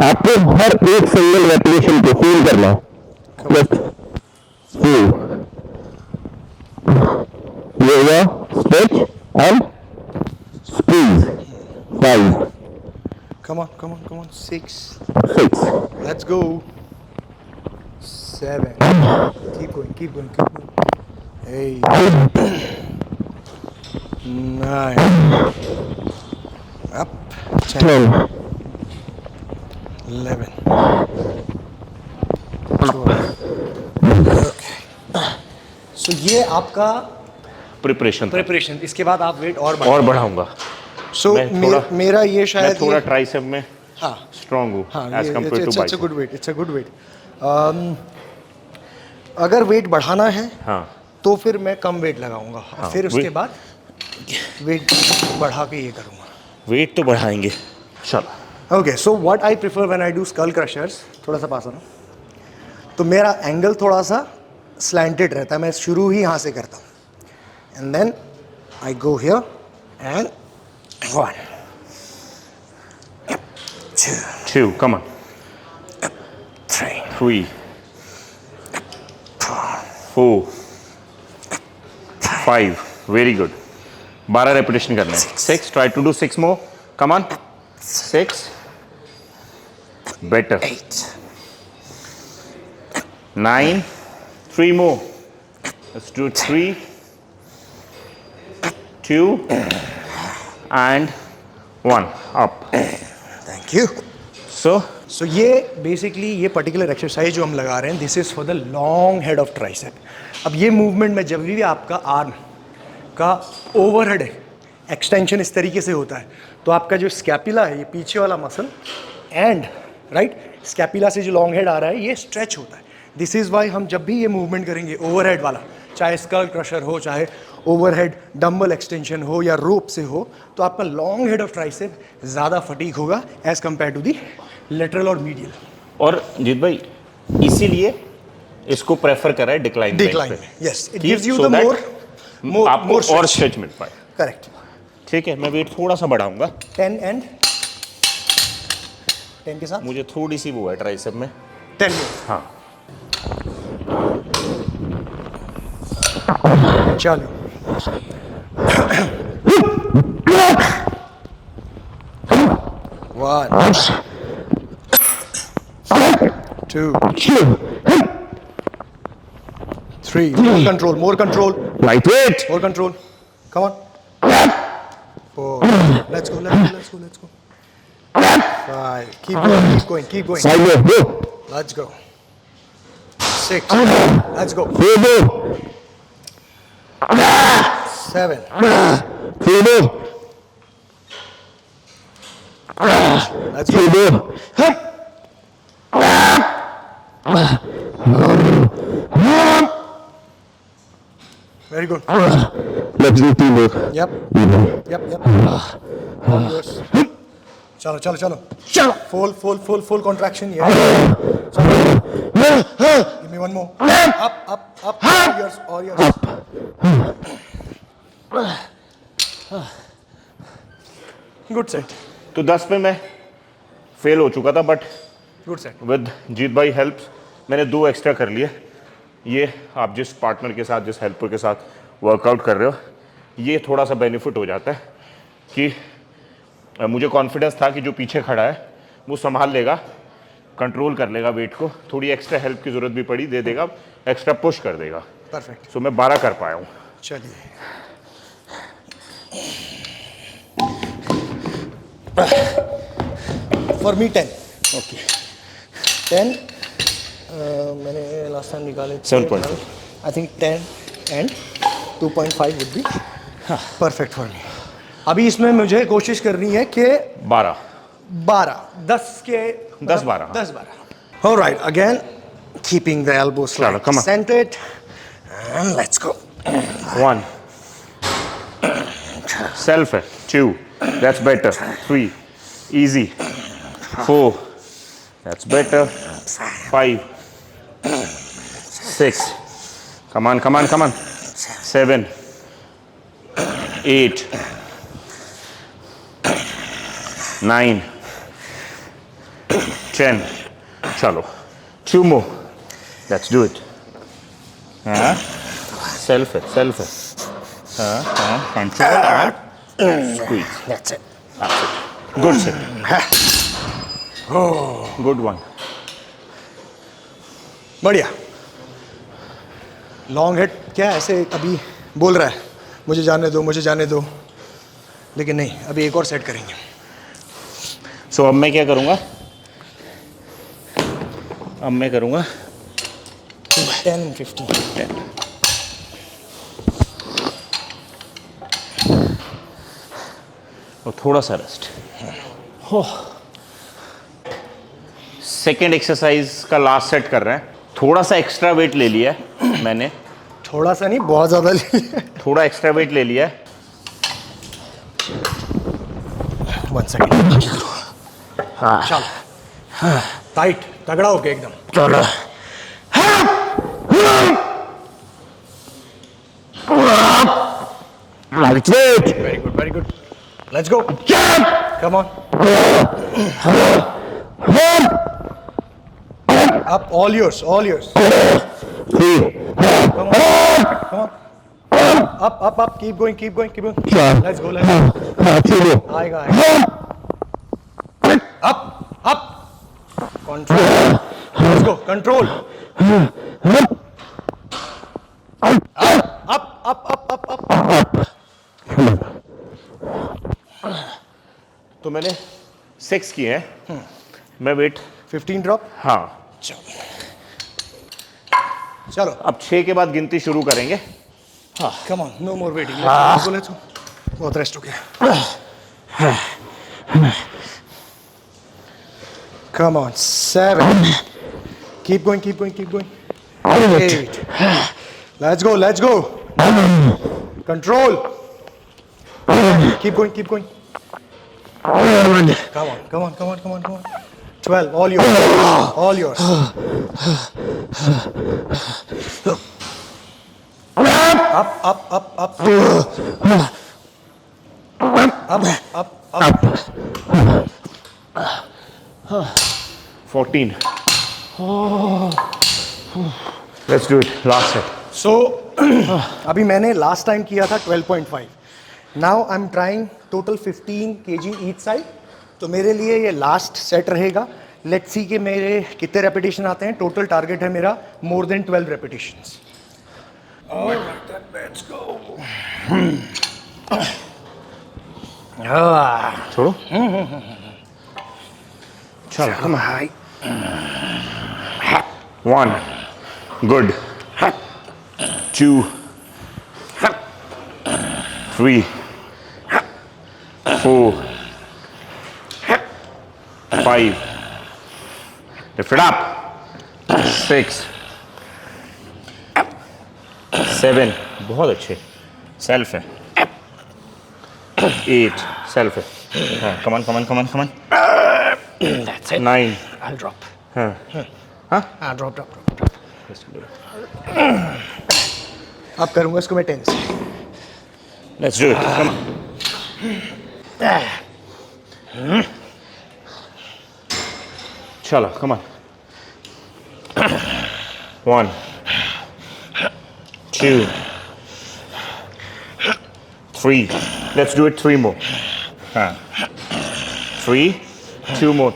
आपको हर एक सिंगल रेपिटेशन को फील करना है। Just feel, yoga, stretch and squeeze। 5 come on 6 6 let's go 7 keep going 8 9 up 10 11 12 okay। so ये आपका प्रिपरेशन प्रिपरेशन, इसके बाद आप वेट और और बढ़ाऊंगा। सो मैं थोड़ा- मेरा ये मैं शायद थोड़ा ट्राइसेप में हाँ स्ट्रांग हूँ हाँ, as compared to it's a bicep. Good weight, it's a good weight. अगर वेट बढ़ाना है हाँ तो फिर मैं कम वेट लगाऊंगा और फिर उसके वेट- बाद वेट बढ़ा के ये करूंगा। वेट तो बढ़ाएंगे, चलो। Okay, so what I prefer when I do skull crushers, थोड़ा सा पास आना, तो मेरा एंगल थोड़ा सा स्लैंटेड रहता है, मैं शुरू ही यहाँ से करता हूँ and then I go here and 1 2 2 come on 3 3 4 5 very good. 12 repetition करने हैं। 6 try to do 6 more, come on 6 better 8 9 3 more, let's do 3 2 and 1 up। Thank you. So सो ये बेसिकली ये पर्टिकुलर एक्सरसाइज जो हम लगा रहे हैं, this is for the long head of tricep. अब ये मूवमेंट में जब भी आपका आर्म का ओवरहेड एक्सटेंशन इस तरीके से होता है तो आपका जो स्कैपुला है, ये पीछे वाला मसल एंड राइट स्कैपुला से जो लॉन्ग हेड आ रहा है ये स्ट्रेच होता है। दिस इज़ वाई हम जब भी ये मूवमेंट करेंगे ओवरहेड वाला, चाहे स्कल क्रशर हो, चाहे ओवरहेड डंबल एक्सटेंशन हो या रोप से हो, तो आपका लॉन्ग हेड ऑफ ट्राइसेप ज़्यादा फटीक होगा as compared to the lateral और मीडियल। और जीत भाई इसीलिए इसको प्रेफर करा है डिक्लाइन डिक्लाइन में, yes, it gives you the more आपको और स्ट्रेच मिल पाए। करेक्ट। ठीक है, मैं वेट थोड़ा सा बढ़ाऊंगा। 10 एंड 10 के साथ मुझे थोड़ी सी वो है ट्राइसेप में। 10 मिनट। हाँ चलो 1 2 3 more control, light weight more control, come on, 4, let's go 5, keep going, let's go 6, let's go 7, let's go, very good, let's do 2 more। yep, yours. चलो full contraction, yeah, give me one more, up, all yours, good set, तो 10 पे मैं fail हो चुका था, but good set, with जीत भाई help मैंने 2 extra कर लिए। ये आप जिस पार्टनर के साथ, जिस हेल्पर के साथ वर्कआउट कर रहे हो, ये थोड़ा सा बेनिफिट हो जाता है कि मुझे कॉन्फिडेंस था कि जो पीछे खड़ा है वो संभाल लेगा, कंट्रोल कर लेगा वेट को। थोड़ी एक्स्ट्रा हेल्प की ज़रूरत भी पड़ी, दे देगा, एक्स्ट्रा पुश कर देगा। perfect, सो मैं 12 कर पाया हूँ। चलिए for me 10, ओके 10, मैंने लास्ट टाइम निकाले 7.5, I think 10 and 2.5 would be perfect for me. अभी इसमें मुझे कोशिश करनी है कि 12 10 के 10-12 10-12। Alright, again keeping the elbows चलो, come on. Centred and let's go 1 self है, 2 that's better, 3 easy, 4 that's better, 5 6 come on 7 8 9 10 चलो 2 more, let's do it। हाँ सेल्फ है, हाँ control squeeze, that's it, good set, good one. बढ़िया। Long head क्या ऐसे अभी बोल रहा है मुझे जाने दो, लेकिन नहीं, अभी एक और सेट करेंगे। सो अब मैं क्या करूँगा, अब मैं करूँगा 10 and 15, और थोड़ा सा रेस्ट। सेकेंड एक्सरसाइज का लास्ट सेट कर रहे हैं। थोड़ा सा एक्स्ट्रा वेट ले लिया है मैंने, थोड़ा सा नहीं, बहुत ज़्यादा ले। थोड़ा एक्स्ट्रा वेट ले लिया है। 1 सेकेंड। हाँ चल, टाइट तगड़ा होके एकदम। चलो very good very good, let's go, come on, up, all yours, all yours. Come on. Up, keep going, keep going, keep going. Let's go, let's go. आएगा, up. Control. Let's go, control. Up. तो मैंने 6 किए हैं। मैं wait 15 drop. हाँ, चलो अब 6 के बाद गिनती शुरू करेंगे। हाँ, come on, no more waiting. Let's go. बहुत रेस्ट हो गया। Come on, 7. Keep going. 8. Let's go. Control. Keep going. Come on. 12. All yours. Up. 14. Let's do it. Last set. So अभी मैंने लास्ट टाइम किया था 12.5. Now I am trying total 15 kg each side. तो मेरे लिए ये लास्ट सेट रहेगा. Let's see कि मेरे कितने रेपिटेशन आते हैं. टोटल टारगेट है मेरा more than 12 repetitions. Let's go. छोड़ो. चलो. High. 1. Good. 2. 3. 4. 5. Lift it up. 6. 7. बहुत अच्छे. सेल्फ है. 8. सेल्फ है. Come on. That's it. 9. I'll drop. हाँ. Drop. अब करूंगा इसको मैं 10 से. Let's do it. Come on. चलो, come on. 1. 2. 3. Let's do it 3 more. 3. 2 more.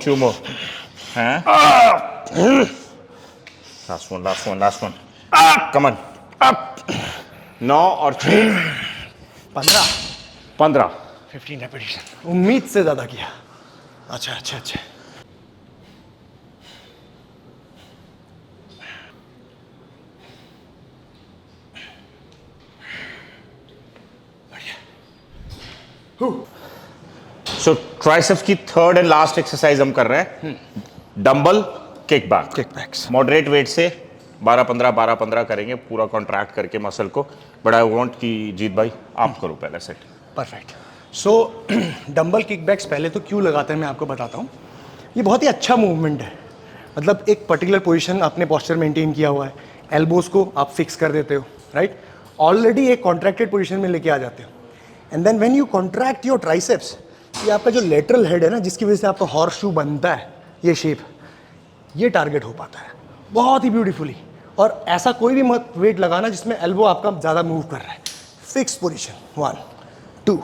Last one. Come on. 9 और 6. 15. 15 रेपिटेशन. उम्मीद से ज़्यादा किया. अच्छा. So ट्राइसेप्स की थर्ड एंड लास्ट एक्सरसाइज हम कर रहे हैं. Dumbbell kickbacks. Moderate weight से 12-15 करेंगे पूरा कॉन्ट्रैक्ट करके मसल को. बट आई वांट कि जीत भाई आप करो पहले सेट. परफेक्ट. सो डंबल किकबैक्स पहले तो क्यों लगाते हैं मैं आपको बताता हूँ. ये बहुत ही अच्छा मूवमेंट है. मतलब एक पर्टिकुलर पोजीशन आपने पोस्चर मेंटेन किया हुआ है. एल्बोज को आप फिक्स कर देते हो. राइट. ऑलरेडी एक कॉन्ट्रैक्टेड पोजीशन में लेके आ जाते हो. And then when you contract your triceps, ये आपका जो लेटरल हेड है ना, जिसकी वजह से आपका हॉर्स शू बनता है, ये शेप, ये टारगेट हो पाता है बहुत ही ब्यूटीफुली. और ऐसा कोई भी मत वेट लगाना जिसमें एल्बो आपका ज़्यादा मूव कर रहा है. Fix position. 1 2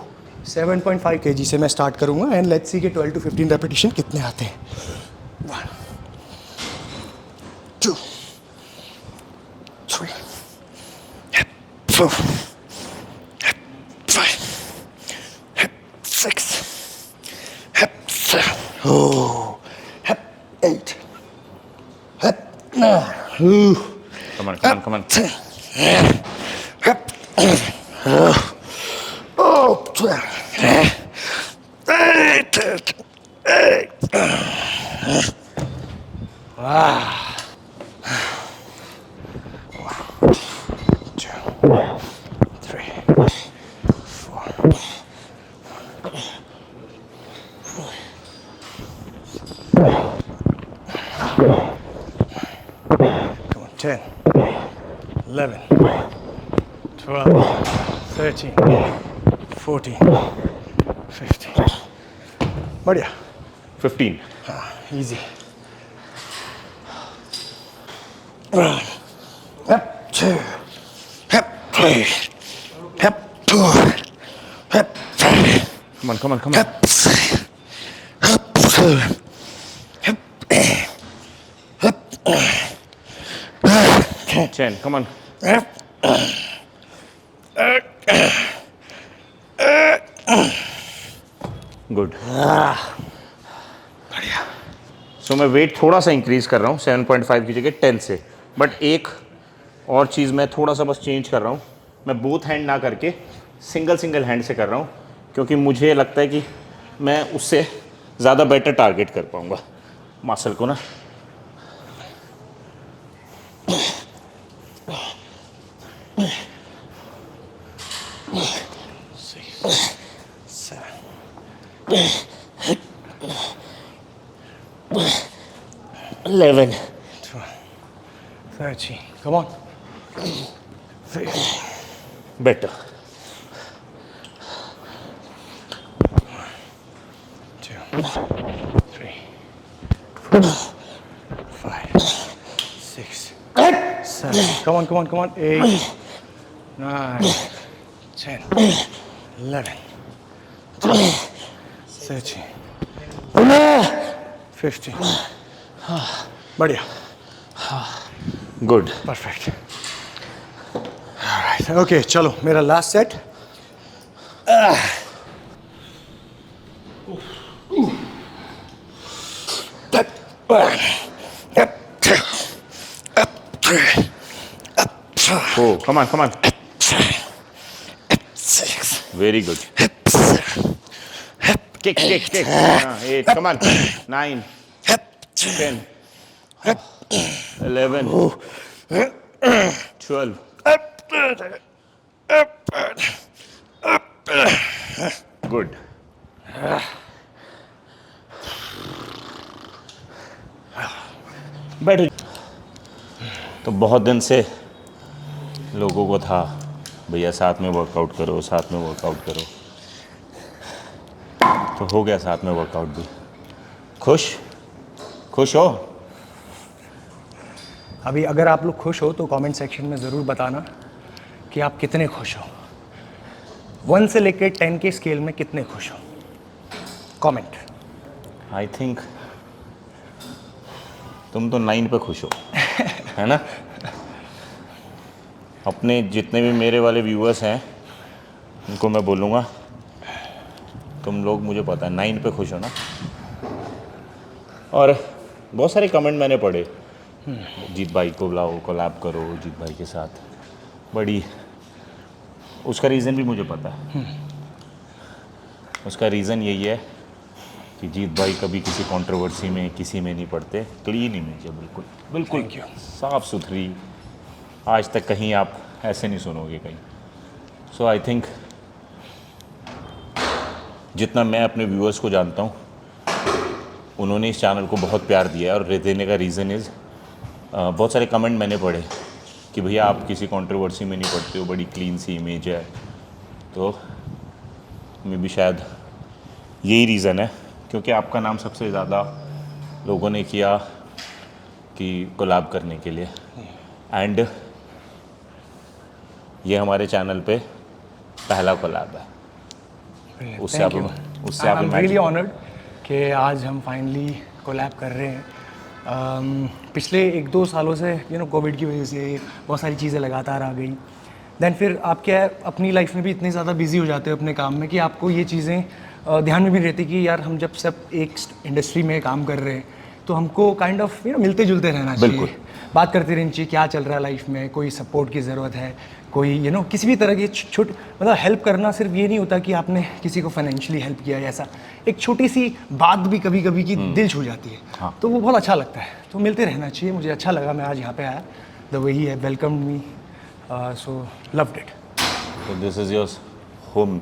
7.5 kg से मैं स्टार्ट करूँगा. एंड लेट्स सी के 12 to 15 रेपिटेशन कितने आते हैं. 1 2 3 4 5 6 7 8 9. Come on. 10. 12. Come on, 10, 11, 12, 13, 14, 15. बढ़िया. 15. Easy. Hep 2, hep 3, hep 4, hep 5, Come on, come on, come on. hep 6, hep 7, hep 8, hep 10. Come on. hep. Good. सो मैं wait थोड़ा सा इंक्रीज कर रहा हूँ 7.5 की जगह 10 से. बट एक और चीज़ मैं थोड़ा सा बस चेंज कर रहा हूँ. मैं बोथ हैंड ना करके सिंगल हैंड से कर रहा हूँ, क्योंकि मुझे लगता है कि मैं उससे ज़्यादा बेटर टारगेट कर पाऊँगा मसल को ना. Eleven. 13. Come on. 15. Better. 2, 3, 4, 5, 6, 7. Come on, come on, come on. 8, 9, 10, 11, 12, 13, 15. बढ़िया. Good. Perfect. Alright. Okay, चलो मेरा last set. Oh, come on, come on. 6. Very good. 7. Kick. 8. Come on. 9, 10, 11, 12. Good. बैठो. तो बहुत दिन से लोगों को था भैया साथ में वर्कआउट करो, साथ में वर्कआउट करो. तो हो गया साथ में वर्कआउट भी. खुश हो? अभी अगर आप लोग खुश हो तो कमेंट सेक्शन में ज़रूर बताना कि आप कितने खुश हो. 1 से लेकर 10 के स्केल में कितने खुश हो. कमेंट. आई थिंक तुम तो 9 पे खुश हो, है ना? अपने जितने भी मेरे वाले व्यूअर्स हैं उनको मैं बोलूँगा तुम लोग, मुझे पता है 9 पे खुश हो ना. और बहुत सारे कमेंट मैंने पढ़े, जीत भाई को बुलाओ, कोलैब करो जीत भाई के साथ. बड़ी उसका रीज़न भी मुझे पता है. उसका रीज़न यही है कि जीत भाई कभी किसी कंट्रोवर्सी में किसी में नहीं पड़ते. क्लीन इमेज है, बिल्कुल साफ़ सुथरी. आज तक कहीं आप ऐसे नहीं सुनोगे कहीं. सो आई थिंक जितना मैं अपने व्यूअर्स को जानता हूँ उन्होंने इस चैनल को बहुत प्यार दिया है. और देने का रीज़न इज़ बहुत सारे कमेंट मैंने पढ़े कि भैया आप किसी कंट्रोवर्सी में नहीं पड़ते हो, बड़ी क्लीन सी इमेज है. तो मैं भी शायद यही रीज़न है, क्योंकि आपका नाम सबसे ज़्यादा लोगों ने किया कि कोलैब करने के लिए. एंड ये हमारे चैनल पे पहला कोलैब है. उससे आप रियली ऑनर्ड कि आज हम फाइनली कोलैब कर रहे हैं. पिछले 1-2 सालों से कोविड की वजह से बहुत सारी चीज़ें लगातार आ गई. देन फिर आप क्या है अपनी लाइफ में भी इतने ज़्यादा बिजी हो जाते हो अपने काम में कि आपको ये चीज़ें ध्यान में भी रहती कि यार हम जब सब एक इंडस्ट्री में काम कर रहे हैं तो हमको काइंड ऑफ मिलते जुलते रहना चाहिए. बात करते रहना चाहिए क्या चल रहा है लाइफ में, कोई सपोर्ट की ज़रूरत है, कोई किसी भी तरह की छोटी मतलब हेल्प करना सिर्फ ये नहीं होता कि आपने किसी को फाइनेंशियली हेल्प किया या ऐसा, एक छोटी सी बात भी कभी कभी की दिल छू जाती है। हाँ। तो वो बहुत अच्छा लगता है, तो मिलते रहना चाहिए। मुझे अच्छा लगा, मैं आज यहाँ पे आया, the way he have welcomed me, so loved it. So this is your home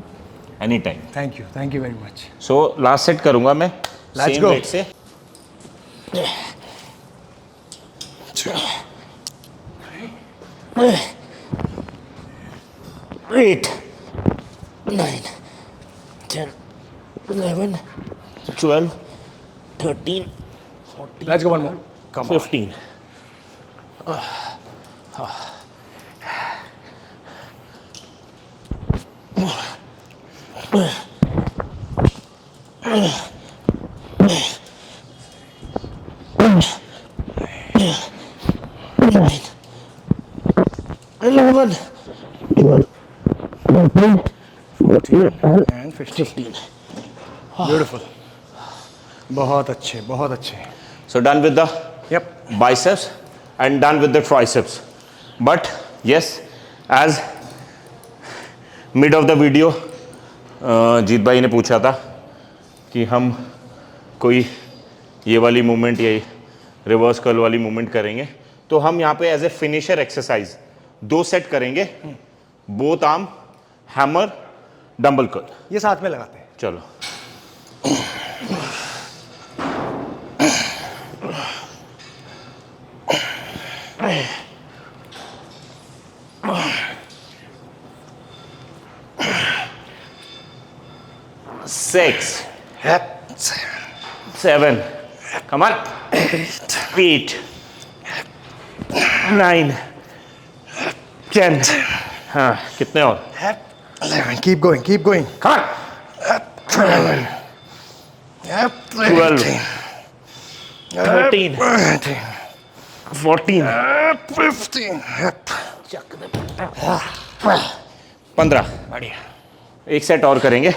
anytime. Thank you very much. So last set करूंगा मैं Let's same go. weight से। Eight, 9, 10, 11, 12, 13, 14, let's go one more, come on. 15. Nine, 11, 12, 13, 14, and 15। Beautiful, बहुत अच्छे बहुत अच्छे। So done with the yup, biceps and done with the triceps. But yes, as mid of the video जीत भाई ने पूछा था कि हम कोई ये वाली मूवमेंट या रिवर्स कर्ल वाली मूवमेंट करेंगे, तो हम यहाँ पे as a finisher exercise 2 set करेंगे, both arm hammer dumbbell curl. ये साथ में लगाते हैं। चलो Six, 7, come on, 8, 9, 10, हाँ कितने और? Keep going, keep going. Come on, 12, 13, 14, 15। बढ़िया। एक सेट और करेंगे।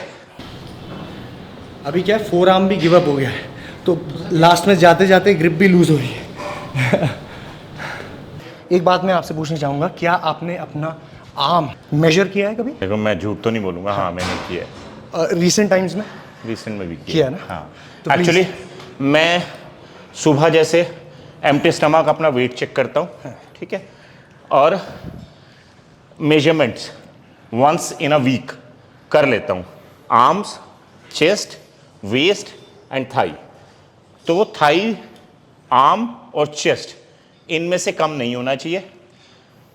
अभी क्या है, फोर आर्म भी गिव अप हो गया है, तो लास्ट में जाते जाते ग्रिप भी लूज हो रही है। एक बात मैं आपसे पूछना चाहूँगा, क्या आपने अपना आर्म मेजर किया है कभी देखो मैं झूठ तो नहीं बोलूँगा, हाँ मैंने किया है, रिसेंट टाइम्स में? रिसेंट में भी किया है ना? हाँ तो please- एक्चुअली मैं सुबह जैसे एम्प्टी स्टमक अपना वेट चेक करता हूँ, ठीक है, और measurements once in a week कर लेता हूँ, arms, chest, waist and thigh. तो थाई, आर्म और चेस्ट इनमें से कम नहीं होना चाहिए,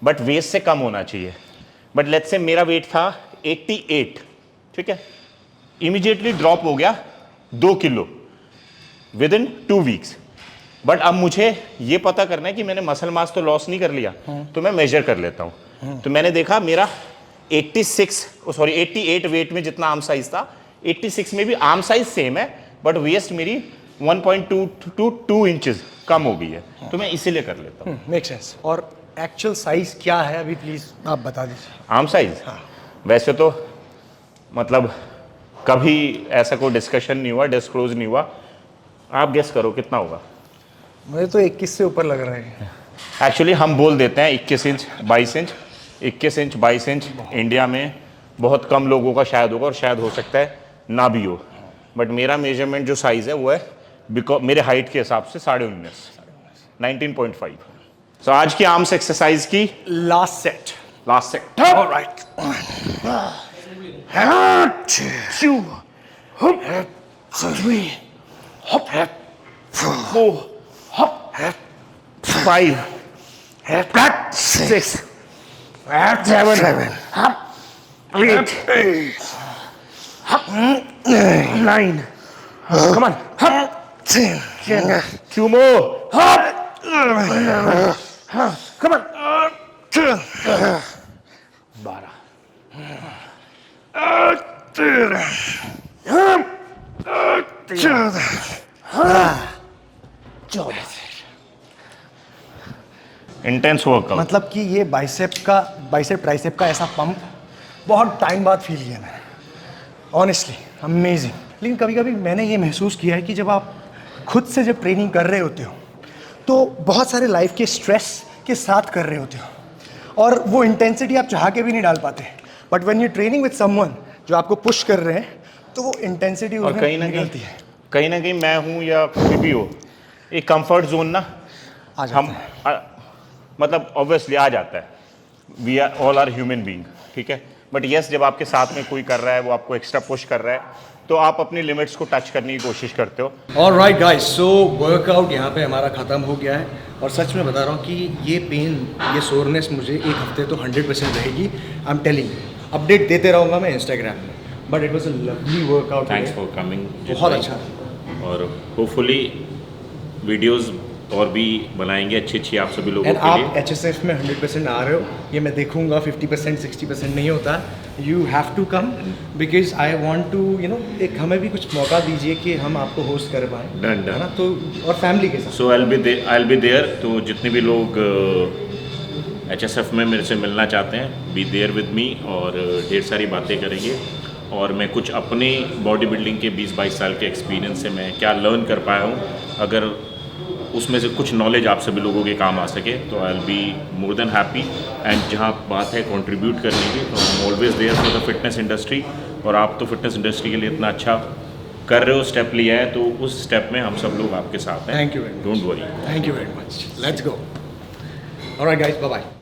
बट वेस्ट से कम होना चाहिए। बट लेट्स से मेरा वेट था 88, ठीक है, इमीडिएटली ड्रॉप हो गया 2 kilo with in 2 weeks. But अब मुझे ये पता करना है कि मैंने मसल मास तो लॉस नहीं कर लिया, तो मैं मेजर कर लेता हूँ। तो मैंने देखा मेरा 88 वेट में जितना आर्म साइज था, 86 में भी आर्म साइज सेम है, बट वेस्ट मेरी 1.2 to 2 इंचेस कम हो गई है, तो मैं इसीलिए कर लेता हूँ। Make sense. और एक्चुअल साइज क्या है अभी, प्लीज आप बता दीजिए। आर्म साइज वैसे तो मतलब कभी ऐसा कोई डिस्कशन नहीं हुआ, डिस्क्लोज नहीं हुआ, आप गेस करो कितना होगा। मुझे तो 21 से ऊपर लग रहे हैं। एक्चुअली हम बोल देते हैं 21 inch 22 inch, 21 inch 22 inch India में बहुत कम लोगों का शायद होगा, और शायद हो सकता है ना भी हो, बट मेरा मेजरमेंट जो साइज़ है वो है बिकॉज मेरे हाइट के हिसाब से 19.5। सो आज की आर्म्स एक्सरसाइज की last set. Last set. Alright. 2, 3, 4, 5, 6, 7, 8, 9, come on, 10, 2 more, come on, 12, intense workout. मतलब कि ये बाइसेप ट्राइसेप का ऐसा पंप बहुत टाइम बाद फील किया मैंने, ऑनेस्टली अमेजिंग। लेकिन कभी कभी मैंने ये महसूस किया है कि जब आप खुद से जब ट्रेनिंग कर रहे होते हो, तो बहुत सारे लाइफ के स्ट्रेस के साथ कर रहे होते हो, और वो इंटेंसिटी आप चाह के भी नहीं डाल पाते, but when you training with someone जो आपको पुश कर रहे हैं तो वो इंटेंसिटी और कहीं ना कहीं मैं हूँ या कोई भी हो, एक कंफर्ट जोन ना आ जाता हम मतलब ऑब्वियसली आ जाता है, we are all are human being, ठीक है। बट यस, जब आपके साथ में कोई कर रहा है, वो आपको एक्स्ट्रा पुश कर रहा है, तो आप अपनी लिमिट्स को टच करने की कोशिश करते हो। ऑलराइट गाइस, सो वर्कआउट यहाँ पे हमारा ख़त्म हो गया है और सच में बता रहा हूँ कि ये पेन, ये सोरनेस मुझे एक हफ्ते तो 100% रहेगी। आई एम टेलिंग, अपडेट देते रहूँगा मैं इंस्टाग्राम में। But it was a lovely workout. Thanks for coming, बहुत अच्छा। और होपफुली वीडियोस और भी बनाएंगे अच्छी आप सभी लोगों एंड के आप लिए। HSF में 100% आ रहे हो, ये मैं देखूंगा। 50% 60% नहीं होता। You have to come because I want to एक हमें भी कुछ मौका दीजिए कि हम आपको होस्ट कर पाएँ। Done, done. है ना, तो और फैमिली के साथ। सो आई विल बी देयर। तो जितने भी लोग HSF में मेरे से मिलना चाहते हैं, बी देयर विद मी, और ढेर सारी बातें करेंगे। और मैं कुछ अपने बॉडी बिल्डिंग के 20-22 साल के एक्सपीरियंस से मैं क्या लर्न कर पाया हूँ, अगर उसमें से कुछ नॉलेज आप सभी लोगों के काम आ सके तो I will be more than happy. And जहाँ बात है कंट्रीब्यूट करने की, तो I am always there for the fitness industry. और आप तो फिटनेस इंडस्ट्री के लिए इतना अच्छा कर रहे हो, स्टेप लिया है, तो उस स्टेप में हम सब लोग आपके साथ हैं। Thank you very much. Don't worry. Thank you very much. Let's go. All right, guys. Bye bye.